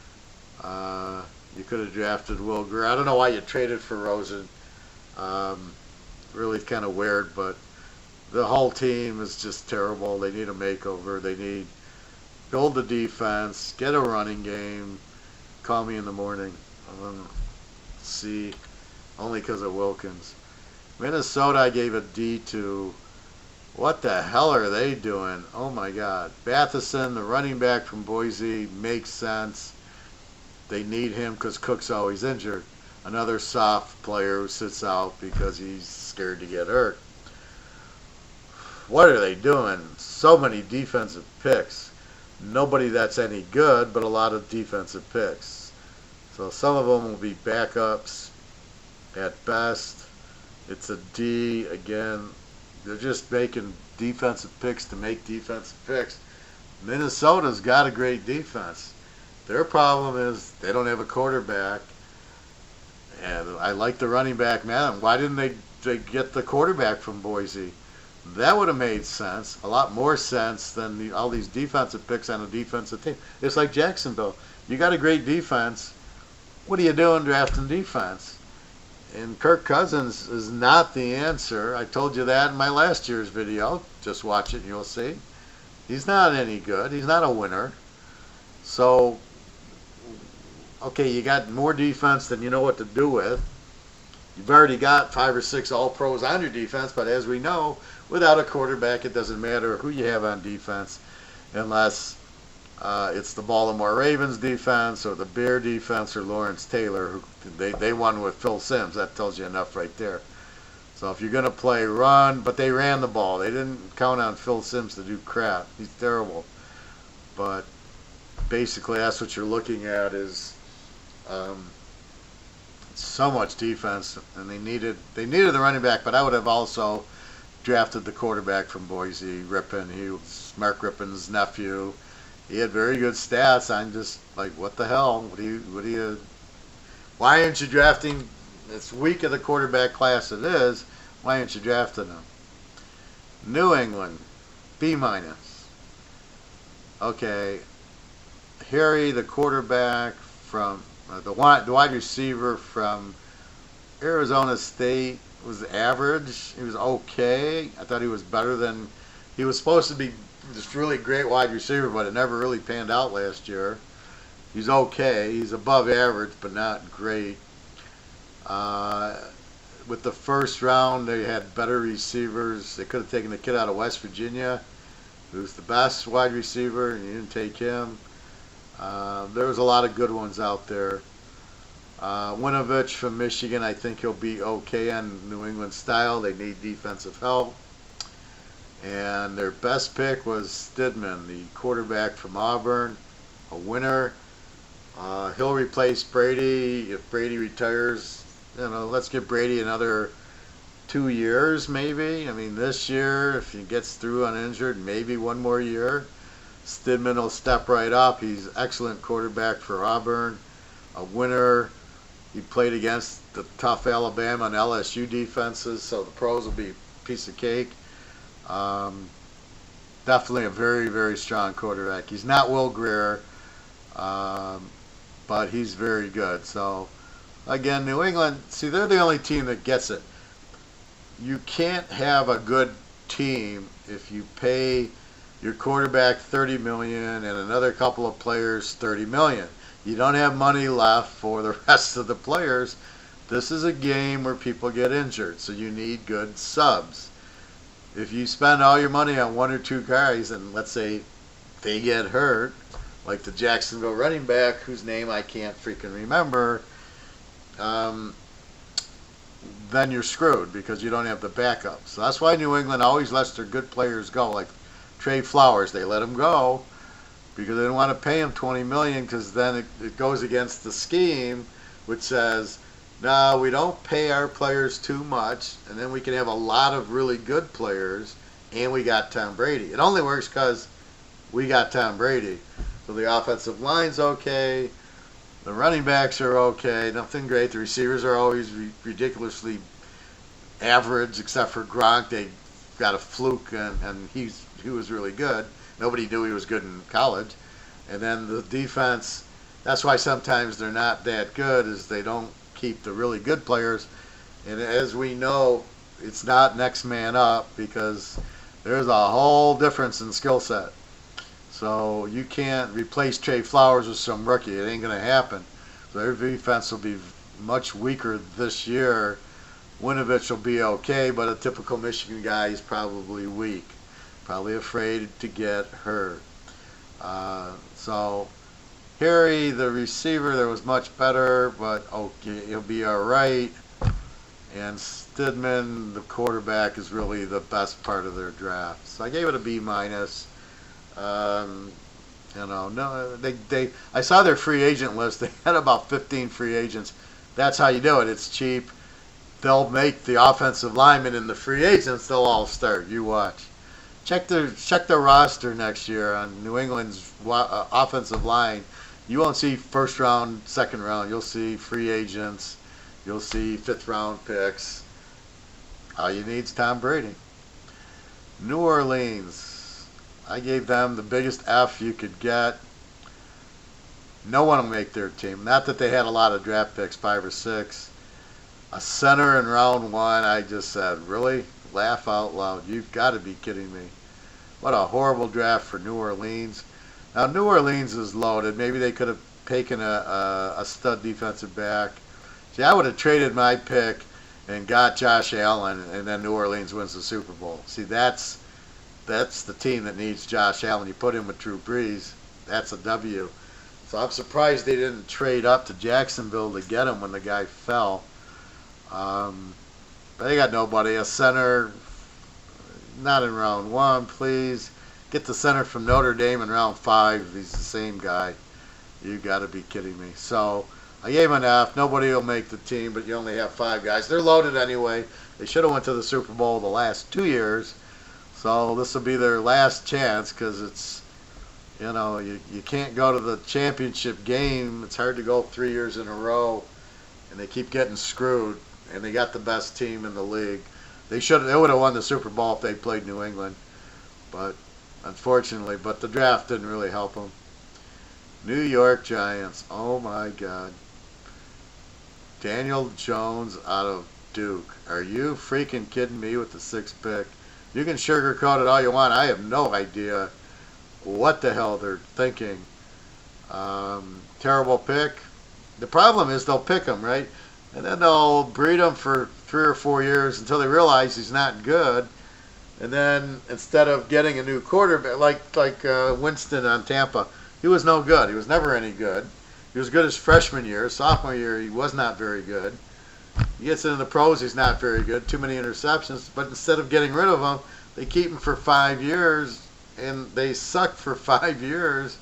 You could have drafted Will Greer. I don't know why you traded for Rosen. Really kind of weird, but the whole team is just terrible. They need a makeover. They need build the defense, get a running game. Call me in the morning. See, only because of Wilkins. Minnesota, I gave a D to. What the hell are they doing? Oh my God. Matheson, the running back from Boise, makes sense. They need him because Cook's always injured. Another soft player who sits out because he's scared to get hurt. What are they doing? So many defensive picks. Nobody that's any good, but a lot of defensive picks. So some of them will be backups at best. It's a D. Again, they're just making defensive picks to make defensive picks. Minnesota's got a great defense. Their problem is they don't have a quarterback. And I like the running back, man. Why didn't they get the quarterback from Boise? That would have made sense, a lot more sense than all these defensive picks on a defensive team. It's like Jacksonville. You got a great defense. What are you doing drafting defense? And Kirk Cousins is not the answer. I told you that in my last year's video. Just watch it and you'll see. He's not any good. He's not a winner. So, okay, you got more defense than you know what to do with. You've already got 5 or 6 all-pros on your defense, but as we know, without a quarterback, it doesn't matter who you have on defense unless it's the Baltimore Ravens defense or the Bear defense or Lawrence Taylor. Who they won with Phil Simms. That tells you enough right there. So if you're going to play run, but they ran the ball. They didn't count on Phil Simms to do crap. He's terrible. But basically that's what you're looking at is so much defense, and they needed the running back, but I would have also drafted the quarterback from Boise, Rippon. He was Mark Rippon's nephew. He had very good stats. I'm just like, what the hell? Why aren't you drafting? It's weak of the quarterback class it is. Why aren't you drafting him? New England, B-. Okay, Harry, the quarterback from the wide receiver from Arizona State, was average. He was okay. I thought he was better than he was supposed to be. Just really great wide receiver, but it never really panned out last year. He's okay. He's above average, but not great. With the first round, they had better receivers. They could have taken the kid out of West Virginia, who's the best wide receiver, and you didn't take him. There was a lot of good ones out there. Winovich from Michigan, I think he'll be okay on New England style. They need defensive help. And their best pick was Stidman, the quarterback from Auburn, a winner. He'll replace Brady if Brady retires. Let's give Brady another 2 years maybe. I mean, this year, if he gets through uninjured, maybe 1 more year. Stidman will step right up. He's an excellent quarterback for Auburn, a winner. He played against the tough Alabama and LSU defenses, so the pros will be a piece of cake. Definitely a very, very strong quarterback. He's not Will Grier, but he's very good. So, again, New England, see, they're the only team that gets it. You can't have a good team if you pay your quarterback $30 million and another couple of players $30 million. You don't have money left for the rest of the players. This is a game where people get injured, so you need good subs. If you spend all your money on 1 or 2 guys, and let's say they get hurt, like the Jacksonville running back, whose name I can't freaking remember, then you're screwed because you don't have the backup. So that's why New England always lets their good players go. Like Trey Flowers, they let him go because they didn't want to pay him $20 million because then it goes against the scheme, which says, no, we don't pay our players too much, and then we can have a lot of really good players, and we got Tom Brady. It only works because we got Tom Brady. So the offensive line's okay, the running backs are okay, nothing great. The receivers are always ridiculously average, except for Gronk. They got a fluke, and he was really good. Nobody knew he was good in college. And then the defense, that's why sometimes they're not that good, is they don't keep the really good players. And as we know, it's not next man up because there's a whole difference in skill set. So you can't replace Trey Flowers with some rookie. It ain't going to happen. So their defense will be much weaker this year. Winovich will be okay, but a typical Michigan guy is probably weak. Probably afraid to get hurt. So Harry, the receiver, there was much better, but okay, he'll be all right. And Stidman, the quarterback, is really the best part of their draft. So I gave it a B-. I saw their free agent list. They had about 15 free agents. That's how you do it. It's cheap. They'll make the offensive linemen and the free agents. They'll all start. You watch. Check their roster next year on New England's offensive line. You won't see first round, second round. You'll see free agents. You'll see 5th round picks. All you need is Tom Brady. New Orleans. I gave them the biggest F you could get. No one will make their team. Not that they had a lot of draft picks, 5 or 6. A center in round 1, I just said, really? Laugh out loud. You've got to be kidding me. What a horrible draft for New Orleans. Now, New Orleans is loaded. Maybe they could have taken a stud defensive back. See, I would have traded my pick and got Josh Allen, and then New Orleans wins the Super Bowl. See, that's the team that needs Josh Allen. You put him with Drew Brees, that's a W. So I'm surprised they didn't trade up to Jacksonville to get him when the guy fell. But they got nobody. A center, not in round 1, please. Get the center from Notre Dame in round 5. He's the same guy. You got to be kidding me. So I gave him an F. Nobody will make the team, but you only have 5 guys. They're loaded anyway. They should have went to the Super Bowl the last 2 years. So this will be their last chance because it's, you can't go to the championship game. It's hard to go 3 years in a row, and they keep getting screwed. And they got the best team in the league. They would have won the Super Bowl if they played New England, but unfortunately, the draft didn't really help them. New York Giants. Oh my God. Daniel Jones out of Duke. Are you freaking kidding me with the 6th pick? You can sugarcoat it all you want. I have no idea what the hell they're thinking. Terrible pick. The problem is they'll pick him, right? And then they'll breed him for 3 or 4 years until they realize he's not good. And then instead of getting a new quarterback, like Winston on Tampa, he was no good. He was never any good. He was good his freshman year. Sophomore year, he was not very good. He gets into the pros, he's not very good. Too many interceptions. But instead of getting rid of him, they keep him for 5 years, and they suck for 5 years.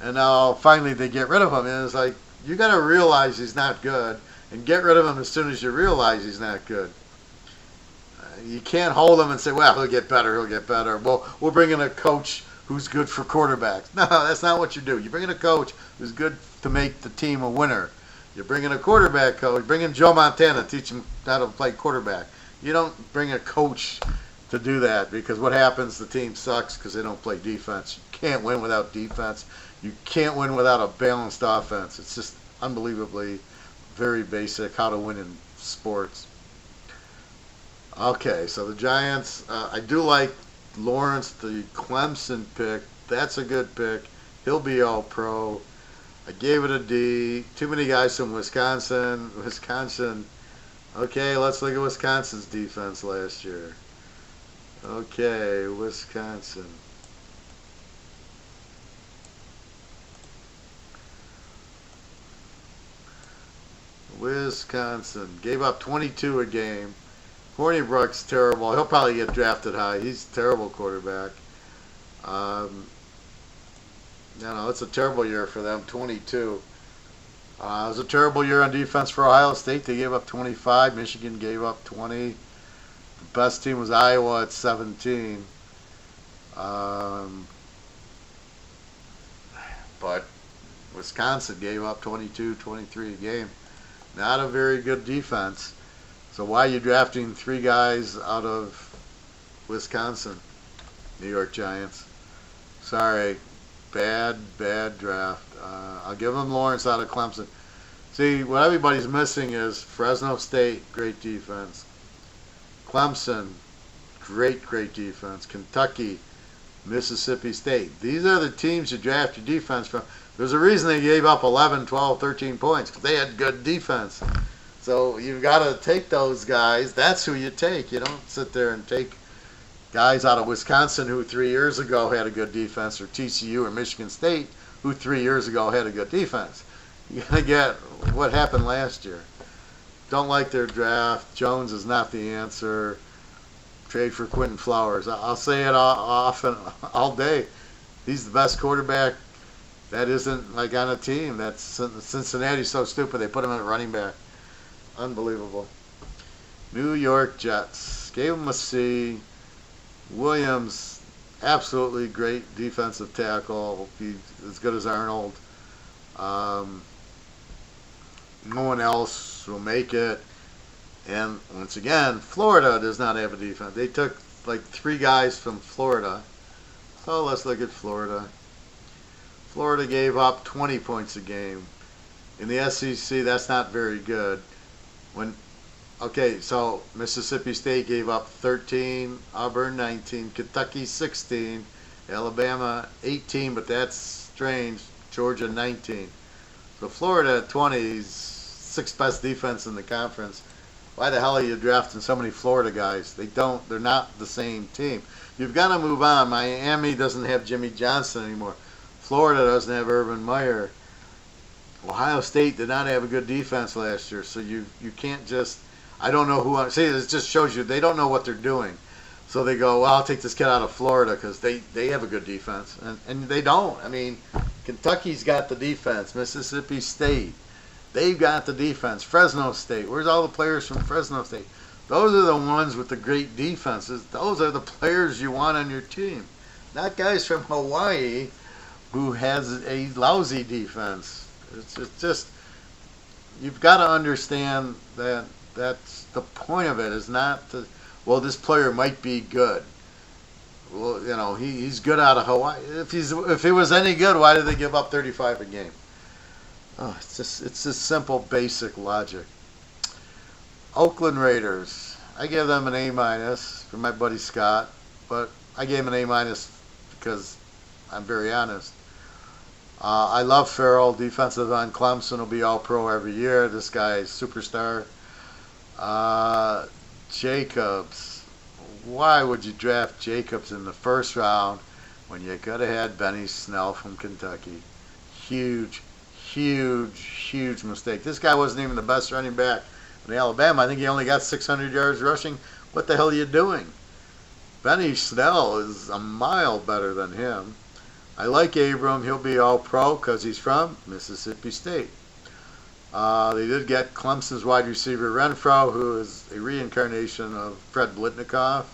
And now finally they get rid of him. And it's like, you got to realize he's not good and get rid of him as soon as you realize he's not good. You can't hold him and say, well, he'll get better. Well, we'll bring in a coach who's good for quarterbacks. No, that's not what you do. You bring in a coach who's good to make the team a winner. You bring in a quarterback coach. Bring in Joe Montana, teach him how to play quarterback. You don't bring a coach to do that because what happens, the team sucks because they don't play defense. You can't win without defense. You can't win without a balanced offense. It's just unbelievably very basic how to win in sports. Okay, so the Giants, I do like Lawrence, the Clemson pick. That's a good pick. He'll be all pro. I gave it a D. Too many guys from Wisconsin. Okay, let's look at Wisconsin's defense last year. Okay, Wisconsin. Gave up 22 a game. Hornibrook's terrible. He'll probably get drafted high. He's a terrible quarterback. It's a terrible year for them, 22. It was a terrible year on defense for Ohio State. They gave up 25. Michigan gave up 20. The best team was Iowa at 17. But Wisconsin gave up 22, 23 a game. Not a very good defense. So why are you drafting 3 guys out of Wisconsin? New York Giants. Sorry. Bad draft. I'll give them Lawrence out of Clemson. See, what everybody's missing is Fresno State, great defense. Clemson, great defense. Kentucky, Mississippi State. These are the teams you draft your defense from. There's a reason they gave up 11, 12, 13 points, because they had good defense. So you've got to take those guys. That's who you take. You don't sit there and take guys out of Wisconsin who 3 years ago had a good defense, or TCU or Michigan State who 3 years ago had a good defense. You got to get what happened last year. Don't like their draft. Jones is not the answer. Trade for Quentin Flowers. I'll say it often, all day. He's the best quarterback. That isn't like on a team. That's Cincinnati's so stupid they put him at running back. Unbelievable. New York Jets. Gave him a C. Williams, absolutely great defensive tackle. He's as good as Arnold. No one else will make it. And once again, Florida does not have a defense. They took like 3 guys from Florida. So let's look at Florida. Florida gave up 20 points a game. In the SEC, that's not very good. So Mississippi State gave up 13, Auburn 19, Kentucky 16, Alabama 18, but that's strange, Georgia 19. So Florida at 20 is 6th best defense in the conference. Why the hell are you drafting so many Florida guys? They're not the same team. You've got to move on. Miami doesn't have Jimmy Johnson anymore. Florida doesn't have Urban Meyer. Ohio State did not have a good defense last year, so you can't just, I don't know who, see, this just shows you they don't know what they're doing. So they go, well, I'll take this kid out of Florida because they have a good defense. And they don't. I mean, Kentucky's got the defense. Mississippi State, they've got the defense. Fresno State, where's all the players from Fresno State? Those are the ones with the great defenses. Those are the players you want on your team. Not guys from Hawaii who has a lousy defense. It's just, you've got to understand that that's the point of it, is not to, well, this player might be good. Well, you know, he's good out of Hawaii. If he was any good, why did they give up 35 a game? Oh, it's just simple, basic logic. Oakland Raiders. I gave them an A- for my buddy Scott, but I gave him an A- because I'm very honest. I love Farrell, defensive end. Clemson will be all-pro every year. This guy is superstar. Jacobs. Why would you draft Jacobs in the first round when you could have had Benny Snell from Kentucky? Huge, huge, huge mistake. This guy wasn't even the best running back in Alabama. I think he only got 600 yards rushing. What the hell are you doing? Benny Snell is a mile better than him. I like Abram. He'll be all-pro because he's from Mississippi State. They did get Clemson's wide receiver Renfro, who is a reincarnation of Fred Blitnikoff.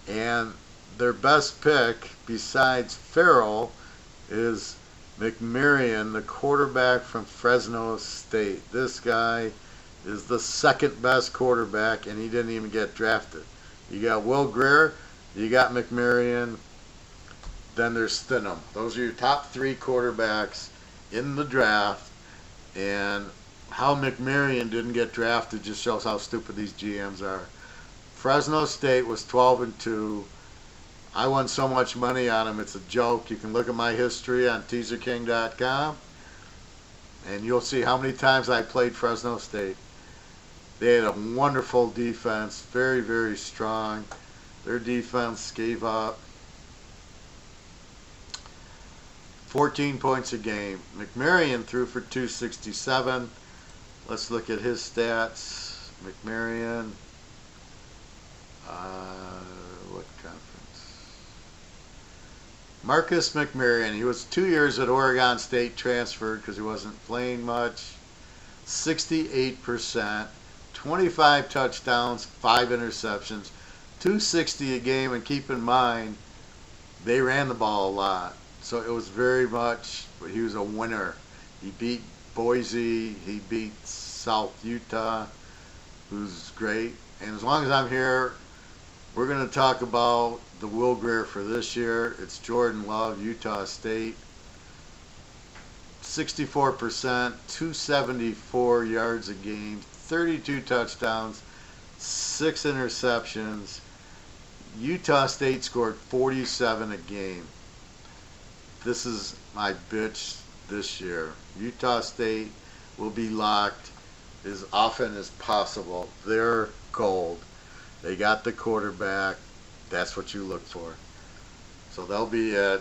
And their best pick, besides Farrell, is McMarion, the quarterback from Fresno State. This guy is the 2nd best quarterback, and he didn't even get drafted. You got Will Grier, you got McMarion, then there's Stidham. Those are your top 3 quarterbacks in the draft. And how McMarion didn't get drafted just shows how stupid these GMs are. Fresno State was 12-2. I won so much money on them, it's a joke. You can look at my history on Teaserking.com, and you'll see how many times I played Fresno State. They had a wonderful defense, very, very strong. Their defense gave up 14 points a game. McMarion threw for 267. Let's look at his stats. McMarion, what conference? Marcus McMarion. He was 2 years at Oregon State, transferred because he wasn't playing much. 68%, 25 touchdowns, 5 interceptions, 260 a game, and keep in mind, they ran the ball a lot. So it was very much, he was a winner. He beat Boise, he beat South Utah, who's great. And as long as I'm here, we're going to talk about the Will Grier for this year. It's Jordan Love, Utah State. 64%, 274 yards a game, 32 touchdowns, 6 interceptions. Utah State scored 47 a game. This is my bitch this year. Utah State will be locked as often as possible. They're gold. They got the quarterback. That's what you look for. So they'll be at,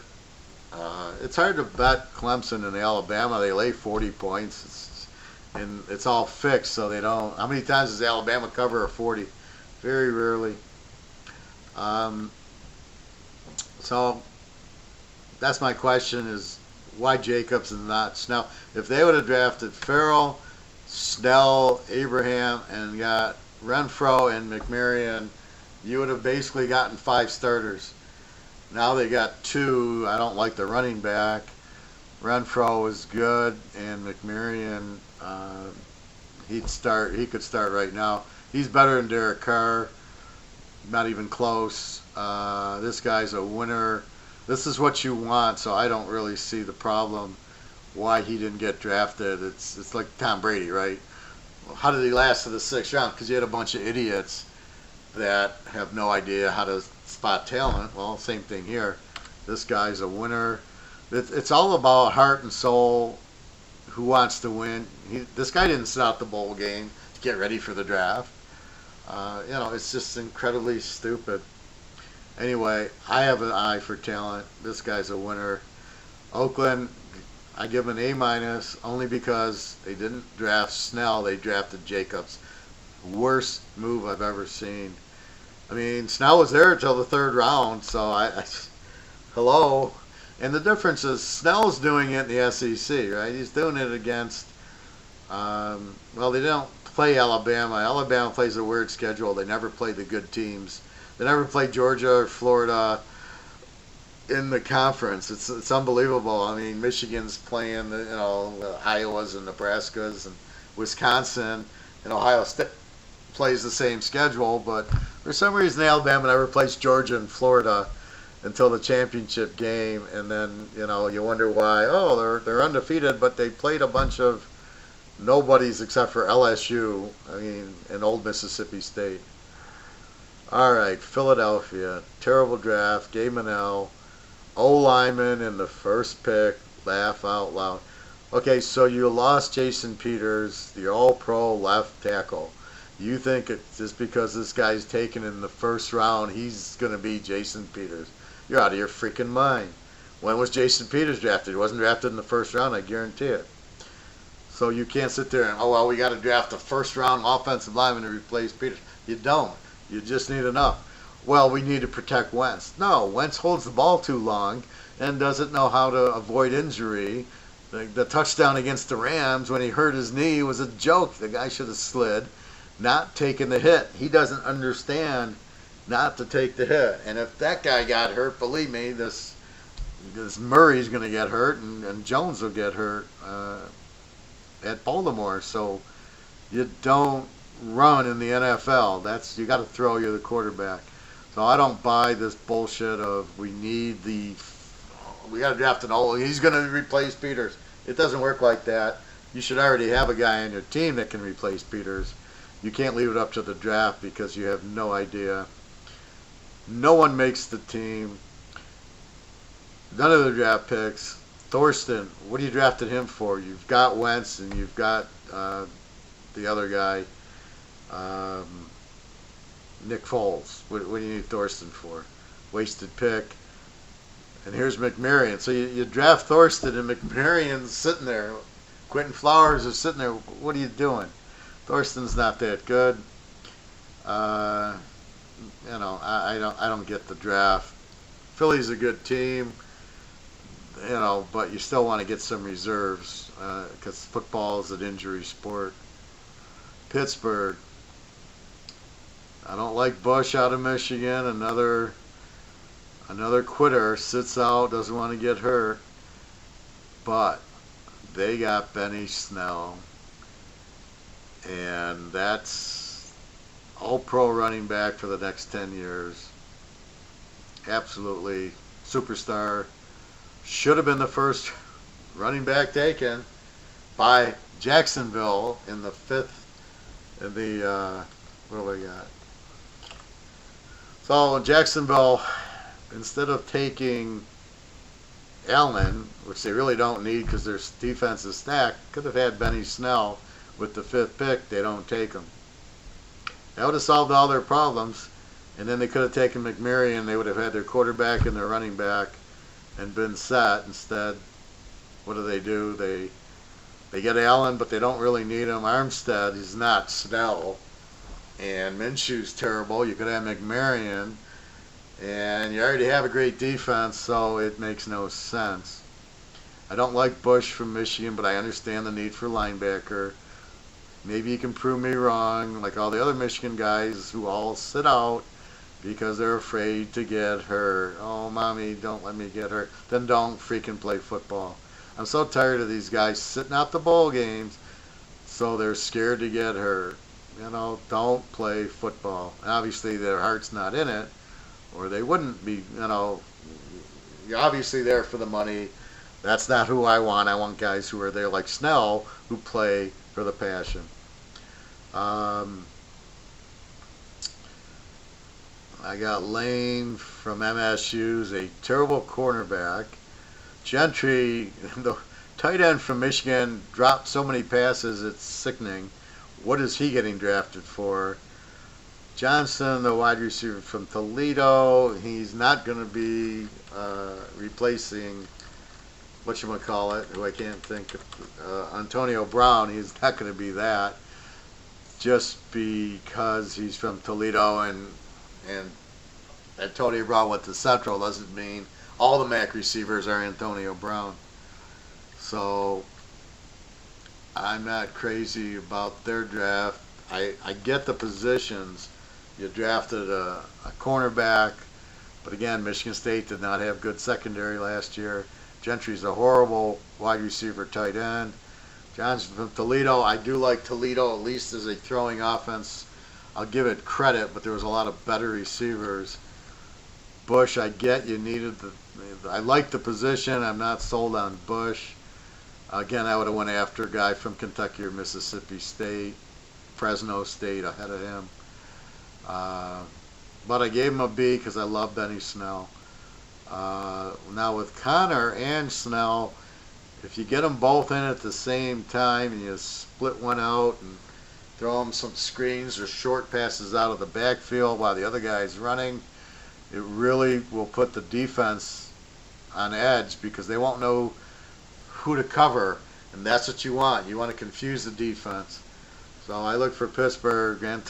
it's hard to bet Clemson and Alabama. They lay 40 points. And it's all fixed, so they don't. How many times does Alabama cover a 40? Very rarely. So that's my question, is why Jacobs and not Snell? If they would have drafted Farrell, Snell, Abraham, and got Renfro and McMarion, you would have basically gotten 5 starters. Now they got 2. I don't like the running back. Renfro is good, and McMarion, he could start right now. He's better than Derek Carr. Not even close. This guy's a winner. This is what you want, so I don't really see the problem why he didn't get drafted. It's like Tom Brady, right? How did he last to the sixth round? Because you had a bunch of idiots that have no idea how to spot talent. Well, same thing here. This guy's a winner. It's all about heart and soul. Who wants to win? This guy didn't sit out the bowl game to get ready for the draft. It's just incredibly stupid. Anyway, I have an eye for talent. This guy's a winner. Oakland, I give him an A minus only because they didn't draft Snell. They drafted Jacobs. Worst move I've ever seen. I mean, Snell was there until the third round, so hello. And the difference is Snell's doing it in the SEC, right? He's doing it against, they don't play Alabama. Alabama plays a weird schedule. They never play the good teams. They never play Georgia or Florida in the conference. It's unbelievable. I mean, Michigan's playing the Iowas and Nebraskas and Wisconsin, and Ohio State plays the same schedule, but for some reason Alabama never plays Georgia and Florida until the championship game, and then you wonder why. Oh, they're undefeated, but they played a bunch of nobodies except for LSU. I mean, and Old Mississippi State. All right, Philadelphia, terrible draft. Gave an L. O-lineman in the first pick. Laugh out loud. Okay, so you lost Jason Peters, the All-Pro left tackle. You think it's just because this guy's taken in the first round, he's going to be Jason Peters. You're out of your freaking mind. When was Jason Peters drafted? He wasn't drafted in the first round, I guarantee it. So you can't sit there and, we got to draft a first-round offensive lineman to replace Peters. You don't. You just need enough. Well, we need to protect Wentz. No, Wentz holds the ball too long and doesn't know how to avoid injury. The touchdown against the Rams when he hurt his knee was a joke. The guy should have slid, not taken the hit. He doesn't understand not to take the hit. And if that guy got hurt, believe me, this Murray's going to get hurt and Jones will get hurt at Baltimore. So you don't run in the NFL. You got to throw. You're the quarterback. So I don't buy this bullshit of we got to draft an old. He's going to replace Peters. It doesn't work like that. You should already have a guy on your team that can replace Peters. You can't leave it up to the draft because you have no idea. No one makes the team. None of the draft picks. Thorsten, what are you drafted him for? You've got Wentz and you've got the other guy, Nick Foles. What do you need Thorsten for? Wasted pick. And here's McMarion. So you draft Thorsten and McMarion's sitting there. Quentin Flowers is sitting there. What are you doing? Thorsten's not that good. I don't get the draft. Philly's a good team, but you still want to get some reserves because football is an injury sport. Pittsburgh. I don't like Bush out of Michigan. Another quitter, sits out, doesn't want to get hurt. But they got Benny Snell. And that's all-pro running back for the next 10 years. Absolutely superstar. Should have been the first running back taken by Jacksonville in the fifth. What do we got? So Jacksonville, instead of taking Allen, which they really don't need because their defense is stacked, could have had Benny Snell with the fifth pick. They don't take him. That would have solved all their problems, and then they could have taken McMarion. They would have had their quarterback and their running back and been set. Instead, what do? They get Allen, but they don't really need him. Armstead is not Snell, and Minshew's terrible. You could have McMarion, and you already have a great defense, so it makes no sense. I don't like Bush from Michigan, but I understand the need for linebacker. Maybe you can prove me wrong, like all the other Michigan guys who all sit out because they're afraid to get hurt. Oh, mommy, don't let me get hurt. Then don't freaking play football. I'm so tired of these guys sitting out the bowl games, so they're scared to get hurt. don't play football. Obviously, their heart's not in it, or they wouldn't be. You're obviously there for the money. That's not who I want. I want guys who are there like Snell, who play for the passion. I got Lane from MSU's a terrible cornerback. Gentry, the tight end from Michigan, dropped so many passes it's sickening. What is he getting drafted for? Johnson, the wide receiver from Toledo, he's not going to be replacing whatchamacallit, who I can't think of, Antonio Brown. He's not going to be that just because he's from Toledo and Antonio Brown went to Central doesn't mean all the MAC receivers are Antonio Brown. So I'm not crazy about their draft. I get the positions. You drafted a cornerback, but again, Michigan State did not have good secondary last year. Gentry's a horrible wide receiver tight end. Johnson from Toledo. I do like Toledo, at least as a throwing offense. I'll give it credit, but there was a lot of better receivers. Bush, I get you needed I like the position. I'm not sold on Bush. Again, I would have went after a guy from Kentucky or Mississippi State, Fresno State ahead of him. But I gave him a B because I love Benny Snell. Now with Connor and Snell, if you get them both in at the same time and you split one out and throw them some screens or short passes out of the backfield while the other guy's running, it really will put the defense on edge because they won't know who to cover, and that's what you want. You want to confuse the defense. So I look for Pittsburgh, and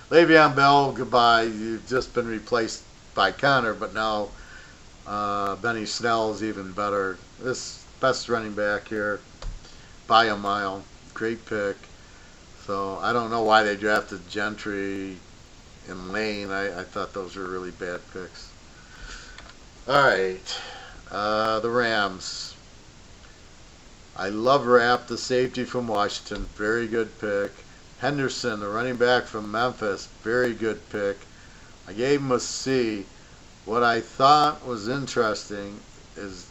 Le'Veon Bell, goodbye. You've just been replaced by Connor, but now Benny Snell is even better. This best running back here by a mile. Great pick. So I don't know why they drafted Gentry and Lane. I thought those were really bad picks. All right, the Rams. I love Rapp, the safety from Washington. Very good pick. Henderson, the running back from Memphis. Very good pick. I gave him a C. What I thought was interesting is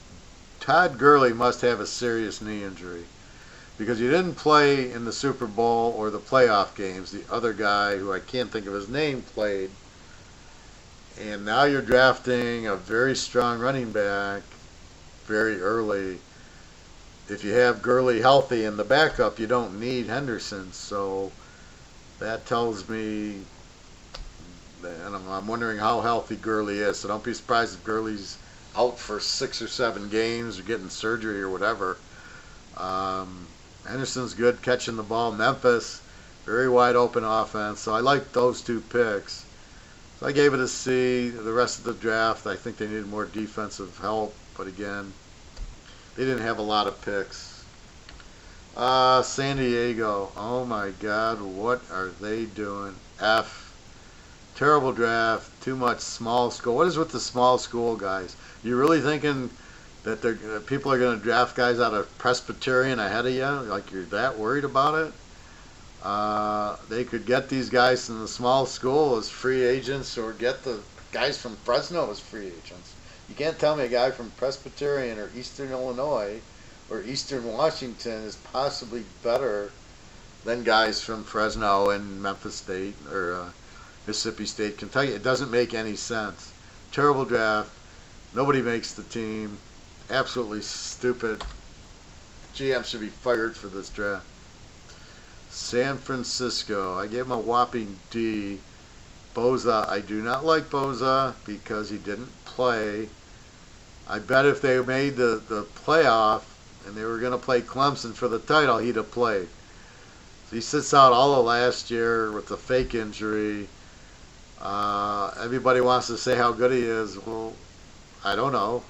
Todd Gurley must have a serious knee injury because he didn't play in the Super Bowl or the playoff games. The other guy, who I can't think of his name, played. And now you're drafting a very strong running back very early. If you have Gurley healthy in the backup, you don't need Henderson. So that tells me, and I'm wondering how healthy Gurley is. So don't be surprised if Gurley's out for 6 or 7 games or getting surgery or whatever. Henderson's good catching the ball. Memphis, very wide open offense. So I like those two picks. So I gave it a C. The rest of the draft, I think they needed more defensive help. But again, they didn't have a lot of picks. San Diego. Oh my God, what are they doing? F. Terrible draft. Too much small school. What is with the small school guys? You really thinking that people are going to draft guys out of Presbyterian ahead of you? Like you're that worried about it? They could get these guys in the small school as free agents or get the guys from Fresno as free agents. You can't tell me a guy from Presbyterian or Eastern Illinois or Eastern Washington is possibly better than guys from Fresno and Memphis State or Mississippi State, Kentucky. It doesn't make any sense. Terrible draft. Nobody makes the team. Absolutely stupid. GM should be fired for this draft. San Francisco. I gave him a whopping D. Boza. I do not like Boza because he didn't play. I bet if they made the playoff and they were going to play Clemson for the title, he'd have played. So he sits out all of last year with a fake injury. Everybody wants to say how good he is. Well, I don't know.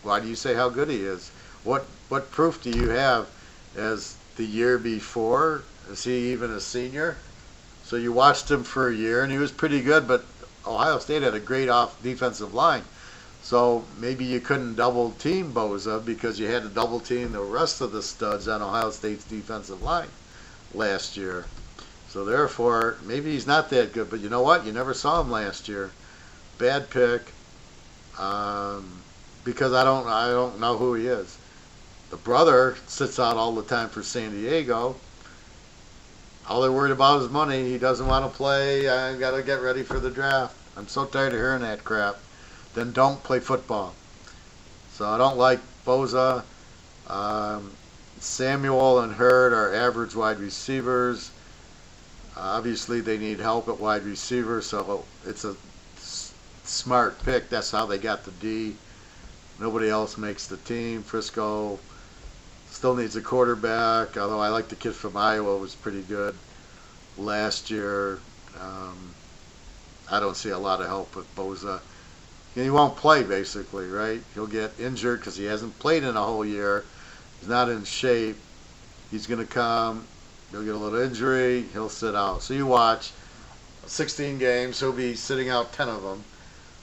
Why do you say how good he is? What proof do you have as the year before? Is he even a senior? So you watched him for a year, and he was pretty good, but Ohio State had a great defensive line. So maybe you couldn't double team Boza because you had to double team the rest of the studs on Ohio State's defensive line last year. So So therefore, maybe he's not that good. But you know what? You never saw him last year. Bad pick. Because I don't know who he is. The brother sits out all the time for San Diego. All they're worried about is money. He doesn't want to play. I got to get ready for the draft. I'm so tired of hearing that crap. Then don't play football. So I don't like Bosa. Samuel and Hurd are average wide receivers. Obviously, they need help at wide receiver, so it's a smart pick. That's how they got the D. Nobody else makes the team. Frisco still needs a quarterback, although I like the kid from Iowa, was pretty good last year. I don't see a lot of help with Bosa. He won't play, basically, right? He'll get injured because he hasn't played in a whole year. He's not in shape. He's going to come. He'll get a little injury. He'll sit out. So you watch 16 games. He'll be sitting out 10 of them.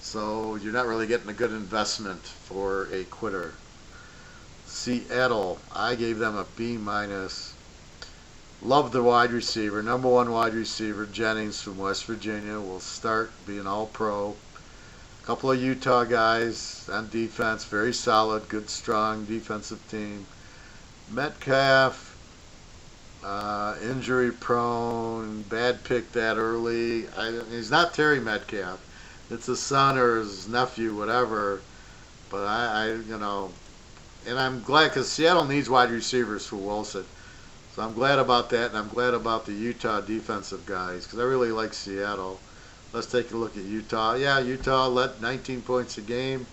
So you're not really getting a good investment for a quitter. Seattle, I gave them a B minus. Love the wide receiver. Number one wide receiver, Jennings from West Virginia, will start, be an all-pro. A couple of Utah guys on defense, very solid, good, strong defensive team. Metcalf, injury prone, bad pick that early. He's not Terry Metcalf. It's his son or his nephew, whatever. But and I'm glad because Seattle needs wide receivers for Wilson. So I'm glad about that, and I'm glad about the Utah defensive guys because I really like Seattle. Let's take a look at Utah. Yeah, Utah led 19 points a game.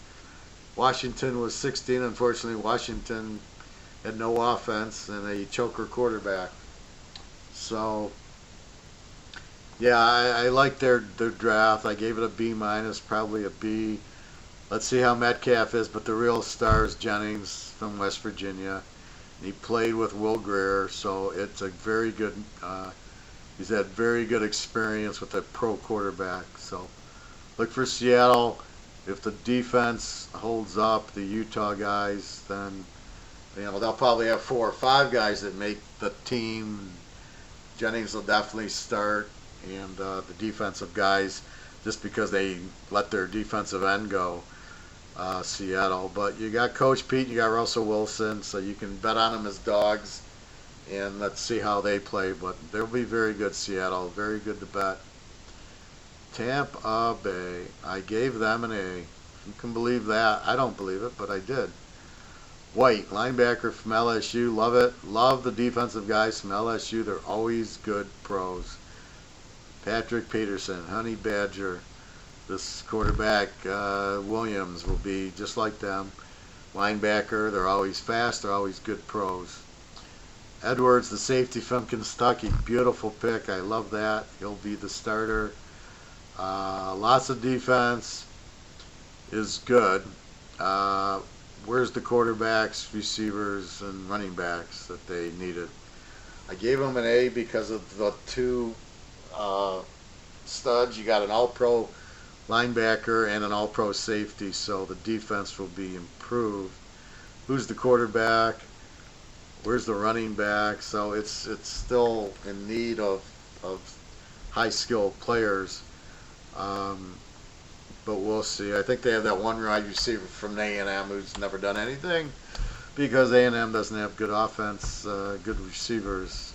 Washington was 16. Unfortunately, Washington had no offense and a choker quarterback. So, yeah, I like their draft. I gave it a B minus, probably a B. Let's see how Metcalf is, but the real star is Jennings from West Virginia. He played with Will Grier, so it's a very good. He's had very good experience with a pro quarterback. So look for Seattle. If the defense holds up, the Utah guys, then they'll probably have 4 or 5 guys that make the team. Jennings will definitely start, and the defensive guys, just because they let their defensive end go. Seattle, but you got Coach Pete, you got Russell Wilson, so you can bet on them as dogs, and let's see how they play. But they'll be very good. Seattle, very good to bet. Tampa Bay, I gave them an A. You can believe that. I don't believe it, but I did. White, linebacker from LSU, love it. Love the defensive guys from LSU. They're always good pros. Patrick Peterson, Honey Badger. This quarterback, Williams, will be just like them. Linebacker, they're always fast, they're always good pros. Edwards, the safety from Kentucky, beautiful pick. I love that. He'll be the starter. Lots of defense is good. Where's the quarterbacks, receivers, and running backs that they needed? I gave them an A because of the 2 studs. You got an all-pro linebacker and an all-pro safety, so the defense will be improved. Who's the quarterback? Where's the running back? So it's still in need of high-skilled players, but we'll see. I think they have that one wide receiver from A&M who's never done anything because A&M doesn't have good offense, good receivers,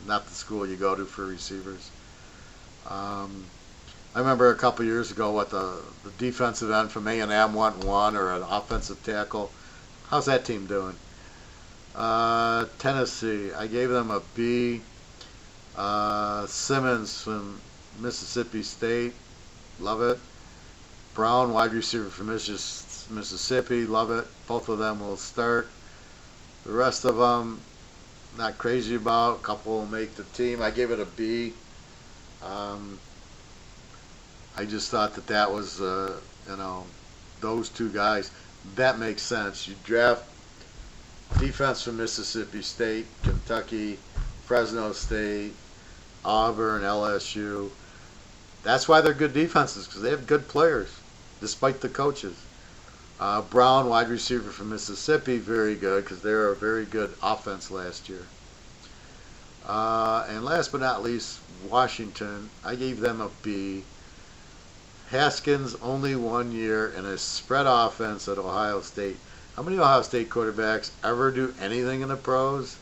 not the school you go to for receivers. I remember a couple years ago what the defensive end from A&M won, or an offensive tackle. How's that team doing? Tennessee, I gave them a B. Simmons from Mississippi State, love it. Brown, wide receiver from Mississippi, love it. Both of them will start. The rest of them, not crazy about. A couple will make the team. I gave it a B. I just thought that was, those 2 guys. That makes sense. You draft defense from Mississippi State, Kentucky, Fresno State, Auburn, LSU. That's why they're good defenses, because they have good players, despite the coaches. Brown, wide receiver from Mississippi, very good, because they were a very good offense last year. And last but not least, Washington, I gave them a B. Haskins only 1 year in a spread offense at Ohio State. How many Ohio State quarterbacks ever do anything in the pros?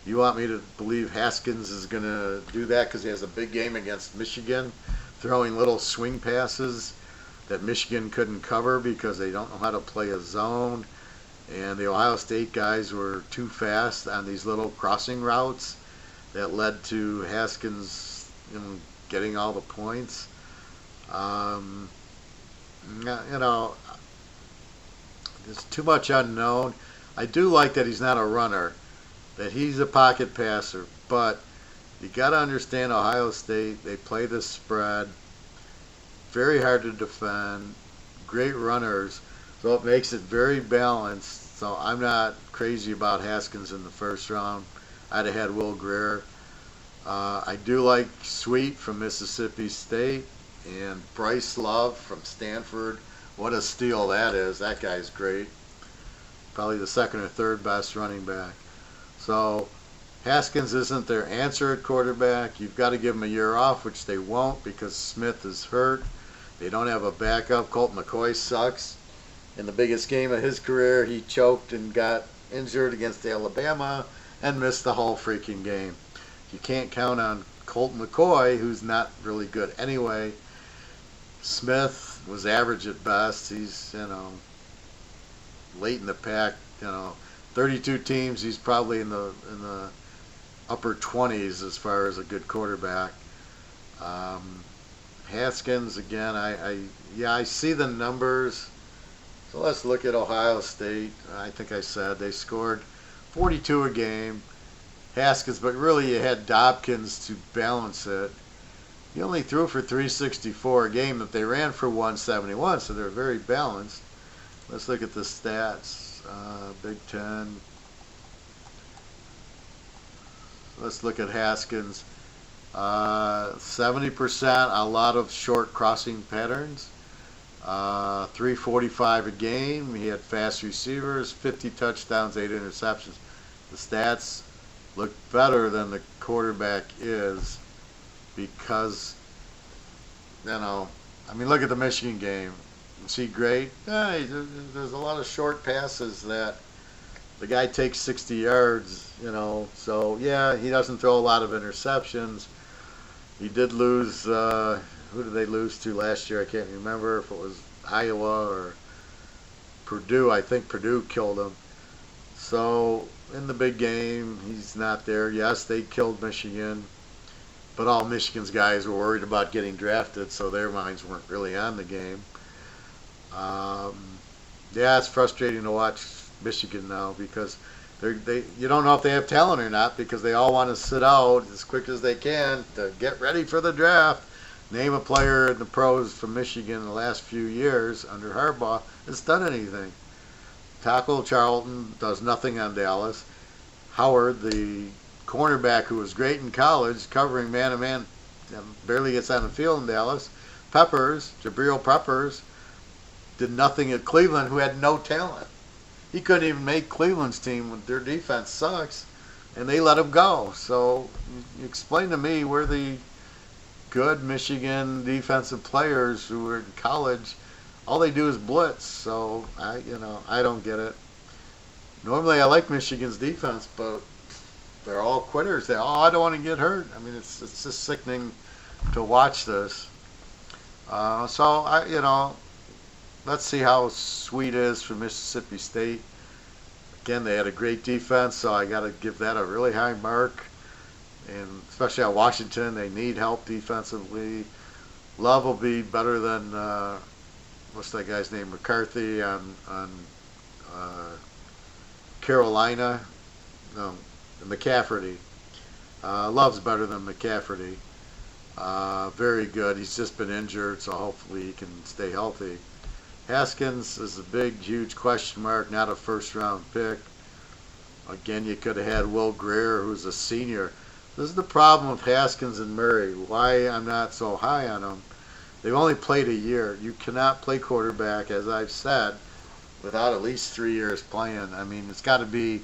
You want me to believe Haskins is going to do that because he has a big game against Michigan, throwing little swing passes that Michigan couldn't cover because they don't know how to play a zone, and the Ohio State guys were too fast on these little crossing routes that led to Haskins getting all the points. There's too much unknown. I do like that he's not a runner, that he's a pocket passer, but you got to understand Ohio State, they play the spread, very hard to defend, great runners, so it makes it very balanced. So I'm not crazy about Haskins in the first round. I'd have had Will Grier. I do like Sweet from Mississippi State and Bryce Love from Stanford. What a steal that is. That guy's great. Probably the second or third best running back. So Haskins isn't their answer at quarterback. You've got to give him a year off, which they won't because Smith is hurt. They don't have a backup. Colt McCoy sucks. In the biggest game of his career, he choked and got injured against Alabama and missed the whole freaking game. You can't count on Colt McCoy, who's not really good anyway. Smith was average at best. He's, late in the pack. 32 teams. He's probably in the upper 20s as far as a good quarterback. Haskins again. I see the numbers. So let's look at Ohio State. I think I said they scored 42 a game. Haskins, but really you had Dobkins to balance it. He only threw for 364 a game, but they ran for 171, so they're very balanced. Let's look at the stats. Big Ten. Let's look at Haskins. 70%, a lot of short crossing patterns. 345 a game. He had fast receivers, 50 touchdowns, 8 interceptions. The stats look better than the quarterback is because, look at the Michigan game. Is he great? Yeah, there's a lot of short passes that the guy takes 60 yards, So, yeah, he doesn't throw a lot of interceptions. He did lose, who did they lose to last year? I can't remember if it was Iowa or Purdue. I think Purdue killed him. So, in the big game, he's not there. Yes, they killed Michigan, but all Michigan's guys were worried about getting drafted, so their minds weren't really on the game. It's frustrating to watch Michigan now because you don't know if they have talent or not because they all want to sit out as quick as they can to get ready for the draft. Name a player in the pros from Michigan in the last few years under Harbaugh that's done anything. Tackle Charlton does nothing on Dallas. Howard, the cornerback who was great in college, covering man-to-man, barely gets on the field in Dallas. Jabril Peppers, did nothing at Cleveland, who had no talent. He couldn't even make Cleveland's team when their defense sucks, and they let him go. So you explain to me where the good Michigan defensive players who were in college, all they do is blitz. So I don't get it. Normally I like Michigan's defense, but they're all quitters. I don't want to get hurt. It's just sickening to watch this. Let's see how Sweet is for Mississippi State. Again, they had a great defense, so I got to give that a really high mark. And especially at Washington, they need help defensively. Love will be better than what's that guy's name? McCarthy on Carolina. No, McCafferty. Love's better than McCafferty. Very good. He's just been injured, so hopefully he can stay healthy. Haskins is a big, huge question mark, not a first-round pick. Again, you could have had Will Grier, who's a senior. This is the problem with Haskins and Murray, why I'm not so high on them. They've only played a year. You cannot play quarterback, as I've said, without at least 3 years playing. It's got to be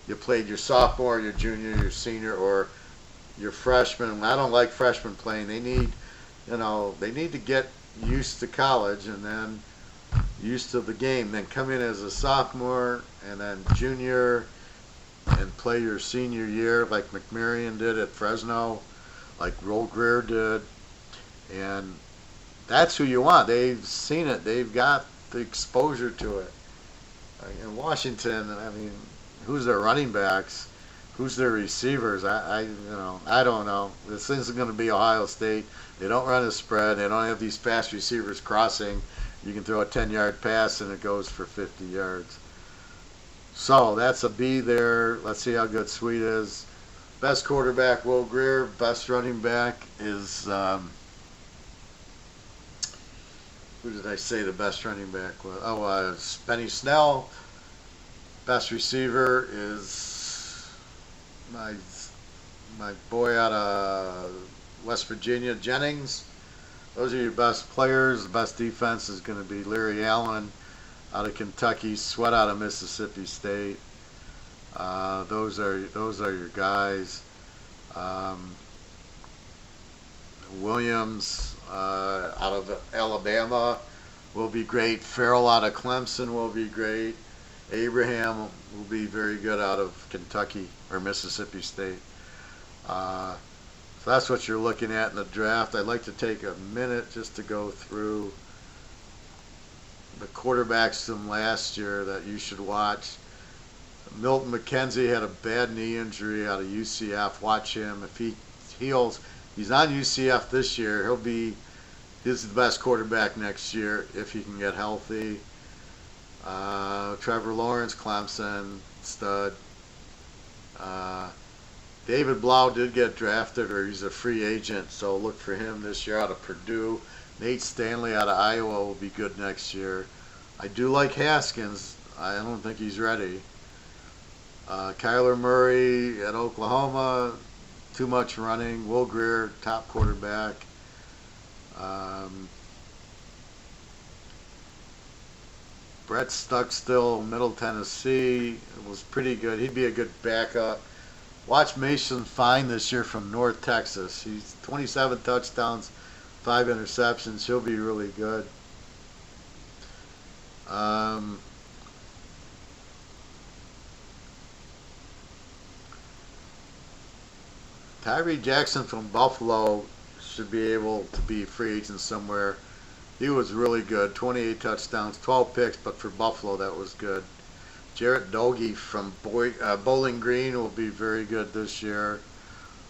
you played your sophomore, your junior, your senior, or your freshmen. I don't like freshmen playing. They need, they need to get used to college and then used to the game. Then come in as a sophomore and then junior and play your senior year like McMarion did at Fresno, like Will Greer did. And that's who you want. They've seen it. They've got the exposure to it. In Washington, I mean, who's their running backs? Who's their receivers? I don't know. This isn't going to be Ohio State. They don't run a spread. They don't have these fast receivers crossing. You can throw a 10-yard pass and it goes for 50 yards. So that's a B there. Let's see how good Sweet is. Best quarterback, Will Greer. Best running back is, who did I say the best running back was? Oh, Benny Snell. Best receiver is my boy out of West Virginia, Jennings. Those are your best players. The best defense is going to be Larry Allen out of Kentucky, Sweat out of Mississippi State. Those are your guys. Williams out of Alabama will be great. Farrell out of Clemson will be great. Abraham will be very good out of Kentucky or Mississippi State. So that's what you're looking at in the draft. I'd like to take a minute just to go through the quarterbacks from last year that you should watch. Milton McKenzie had a bad knee injury out of UCF. Watch him. If he heals, he's on UCF this year. He's the best quarterback next year if he can get healthy. Trevor Lawrence, Clemson, stud. David Blau did get drafted, or he's a free agent, so look for him this year out of Purdue. Nate Stanley out of Iowa will be good next year. I do like Haskins. I don't think he's ready. Kyler Murray at Oklahoma, too much running. Will Greer, top quarterback. Brett Stuckstill, Middle Tennessee, was pretty good. He'd be a good backup. Watch Mason Fine this year from North Texas. He's 27 touchdowns, 5 interceptions. He'll be really good. Tyree Jackson from Buffalo should be able to be a free agent somewhere. He was really good. 28 touchdowns, 12 picks, but for Buffalo that was good. Jarrett Doege from Bowling Green will be very good this year.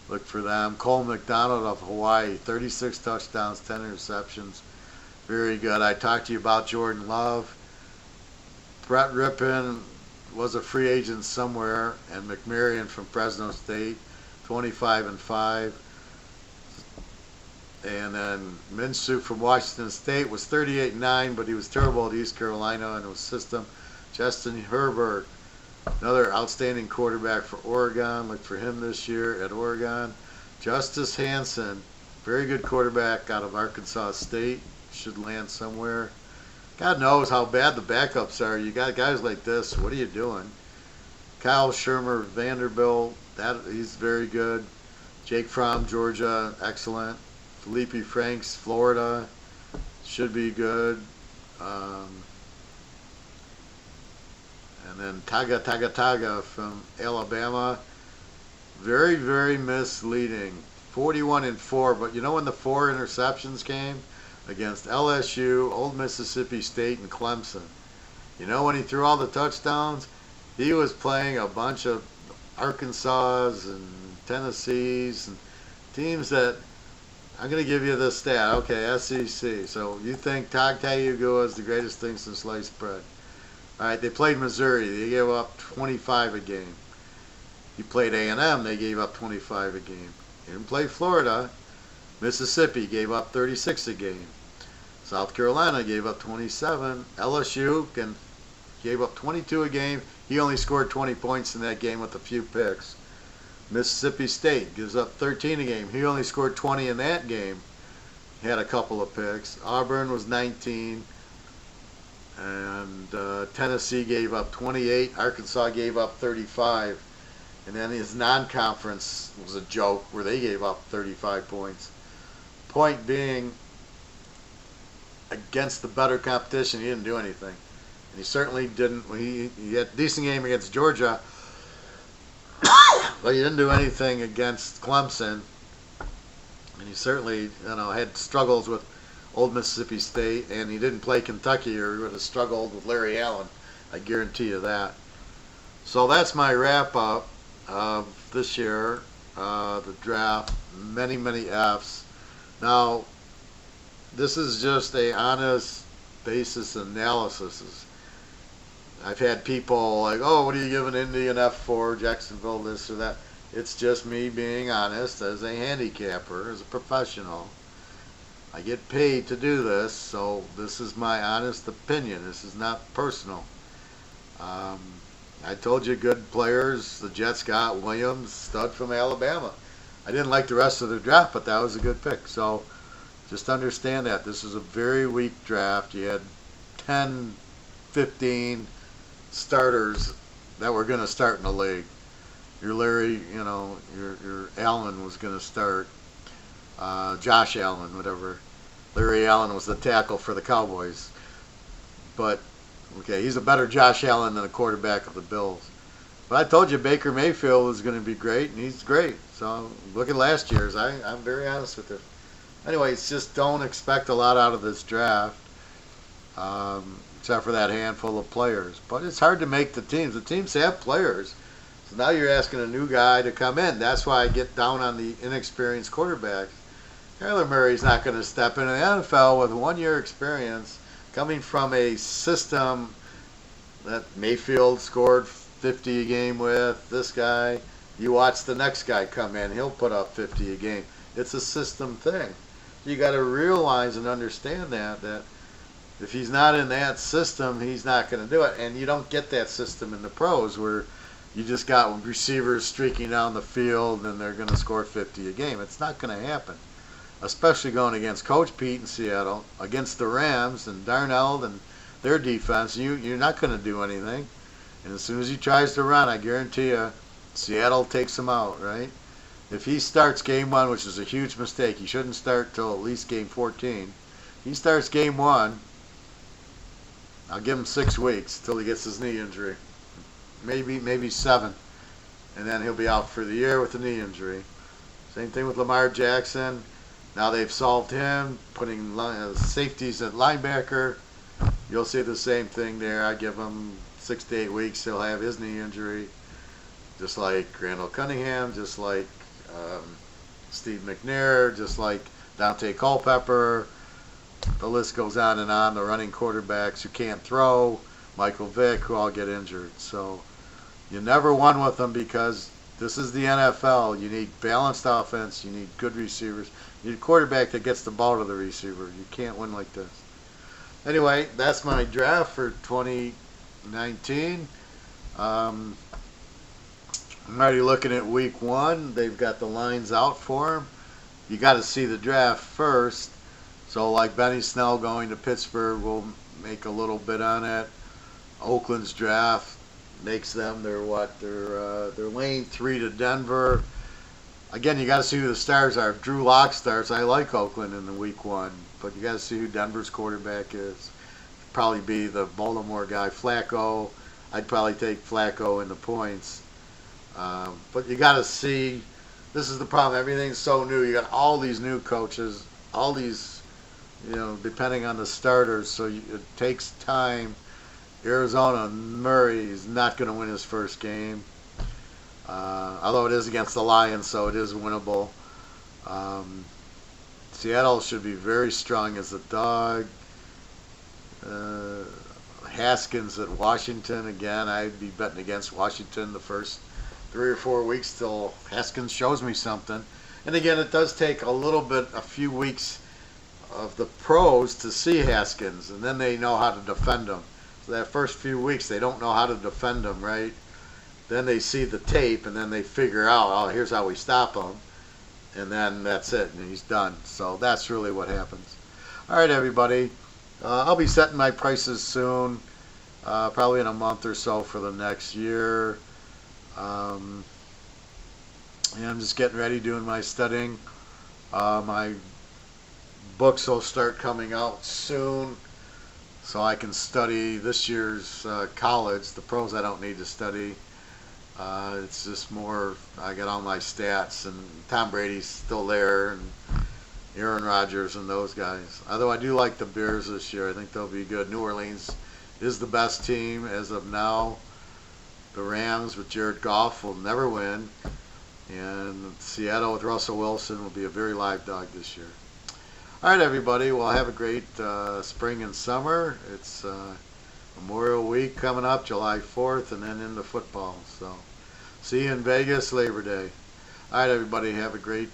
Look for them. Cole McDonald of Hawaii, 36 touchdowns, 10 interceptions. Very good. I talked to you about Jordan Love. Brett Rippon was a free agent somewhere, and McMarion from Fresno State, 25-5. And then Minshew from Washington State was 38-9, but he was terrible at East Carolina in his system. Justin Herbert, another outstanding quarterback for Oregon. Look for him this year at Oregon. Justice Hansen, very good quarterback out of Arkansas State. Should land somewhere. God knows how bad the backups are. You got guys like this. What are you doing? Kyle Shermer, Vanderbilt. He's very good. Jake Fromm, Georgia, excellent. Felipe Franks, Florida, should be good. And then Taga from Alabama, very, very misleading. 41-4, but you know when the 4 interceptions came? Against LSU, Old Mississippi State, and Clemson. You know when he threw all the touchdowns? He was playing a bunch of Arkansas and Tennessees and teams that, I'm going to give you this stat. Okay, SEC. So you think Tagovailoa is the greatest thing since sliced bread. All right, they played Missouri. They gave up 25 a game. He played A&M. They gave up 25 a game. He didn't play Florida. Mississippi gave up 36 a game. South Carolina gave up 27. LSU gave up 22 a game. He only scored 20 points in that game with a few picks. Mississippi State gives up 13 a game. He only scored 20 in that game. He had a couple of picks. Auburn was 19. And Tennessee gave up 28. Arkansas gave up 35. And then his non-conference was a joke where they gave up 35 points. Point being, against the better competition, he didn't do anything. And he certainly didn't. He had a decent game against Georgia, but he didn't do anything against Clemson. And he certainly, had struggles with Old Mississippi State, and he didn't play Kentucky, or he would have struggled with Larry Allen. I guarantee you that. So that's my wrap-up of this year, the draft. Many, many Fs. Now, this is just a honest basis analysis. I've had people like, oh, what are you giving Indy an F for, Jacksonville this or that. It's just me being honest as a handicapper, as a professional. I get paid to do this, so this is my honest opinion. This is not personal. I told you good players. The Jets got Williams, stud from Alabama. I didn't like the rest of the draft, but that was a good pick. So just understand that. This is a very weak draft. You had 10, 15 starters that were going to start in the league. Your Larry, your Allen was going to start. Josh Allen, whatever. Larry Allen was the tackle for the Cowboys. But, okay, he's a better Josh Allen than the quarterback of the Bills. But I told you Baker Mayfield was going to be great, and he's great. So look at last year's. I'm very honest with you. Anyways, just don't expect a lot out of this draft, except for that handful of players. But it's hard to make the teams. The teams have players. So now you're asking a new guy to come in. That's why I get down on the inexperienced quarterbacks. Kyler Murray's not going to step into the NFL with 1 year experience, coming from a system that Mayfield scored 50 a game with. This guy, you watch the next guy come in, he'll put up 50 a game. It's a system thing. You got to realize and understand that if he's not in that system, he's not going to do it. And you don't get that system in the pros where you just got receivers streaking down the field and they're going to score 50 a game. It's not going to happen, especially going against Coach Pete in Seattle, against the Rams and Darnold and their defense. You're not going to do anything. And as soon as he tries to run, I guarantee you, Seattle takes him out, right? If he starts game 1, which is a huge mistake, he shouldn't start till at least game 14. He starts game 1, I'll give him 6 weeks till he gets his knee injury. Maybe 7. And then he'll be out for the year with a knee injury. Same thing with Lamar Jackson. Now they've solved him, putting safeties at linebacker. You'll see the same thing there. I give him 6 to 8 weeks. He'll have his knee injury. Just like Randall Cunningham, just like Steve McNair, just like Dante Culpepper. The list goes on and on. The running quarterbacks who can't throw, Michael Vick, who all get injured. So you never won with them because this is the NFL. You need balanced offense. You need good receivers. You need a quarterback that gets the ball to the receiver. You can't win like this. Anyway, that's my draft for 2019. I'm already looking at week 1. They've got the lines out for them. You got to see the draft first. So like Benny Snell going to Pittsburgh will make a little bit on it. Oakland's draft makes them they're lane 3 to Denver. Again, you got to see who the stars are. If Drew Lock starts, I like Oakland in the week 1, but you got to see who Denver's quarterback is. Probably be the Baltimore guy, Flacco. I'd probably take Flacco in the points. But you got to see. This is the problem. Everything's so new. You got all these new coaches, all these, depending on the starters. So it takes time. Arizona, Murray is not going to win his first game. Although it is against the Lions, so it is winnable. Seattle should be very strong as a dog. Haskins at Washington, again, I'd be betting against Washington the first 3 or 4 weeks till Haskins shows me something. And again, it does take a few weeks of the pros to see Haskins, and then they know how to defend him. So that first few weeks, they don't know how to defend him, right? Then they see the tape, and then they figure out, oh, here's how we stop him. And then that's it, and he's done. So that's really what happens. All right, everybody. I'll be setting my prices soon, probably in a month or so for the next year. And I'm just getting ready, doing my studying. My books will start coming out soon, so I can study this year's college. The pros I don't need to study. It's just more, I got all my stats, and Tom Brady's still there, and Aaron Rodgers and those guys. Although I do like the Bears this year. I think they'll be good. New Orleans is the best team as of now. The Rams with Jared Goff will never win. And Seattle with Russell Wilson will be a very live dog this year. All right, everybody. Well, have a great spring and summer. It's Memorial Week coming up, July 4th, and then into football. So see you in Vegas Labor Day. All right, everybody. Have a great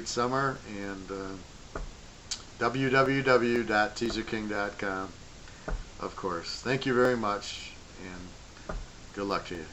summer, and www.teaserking.com, of course. Thank you very much, and good luck to you.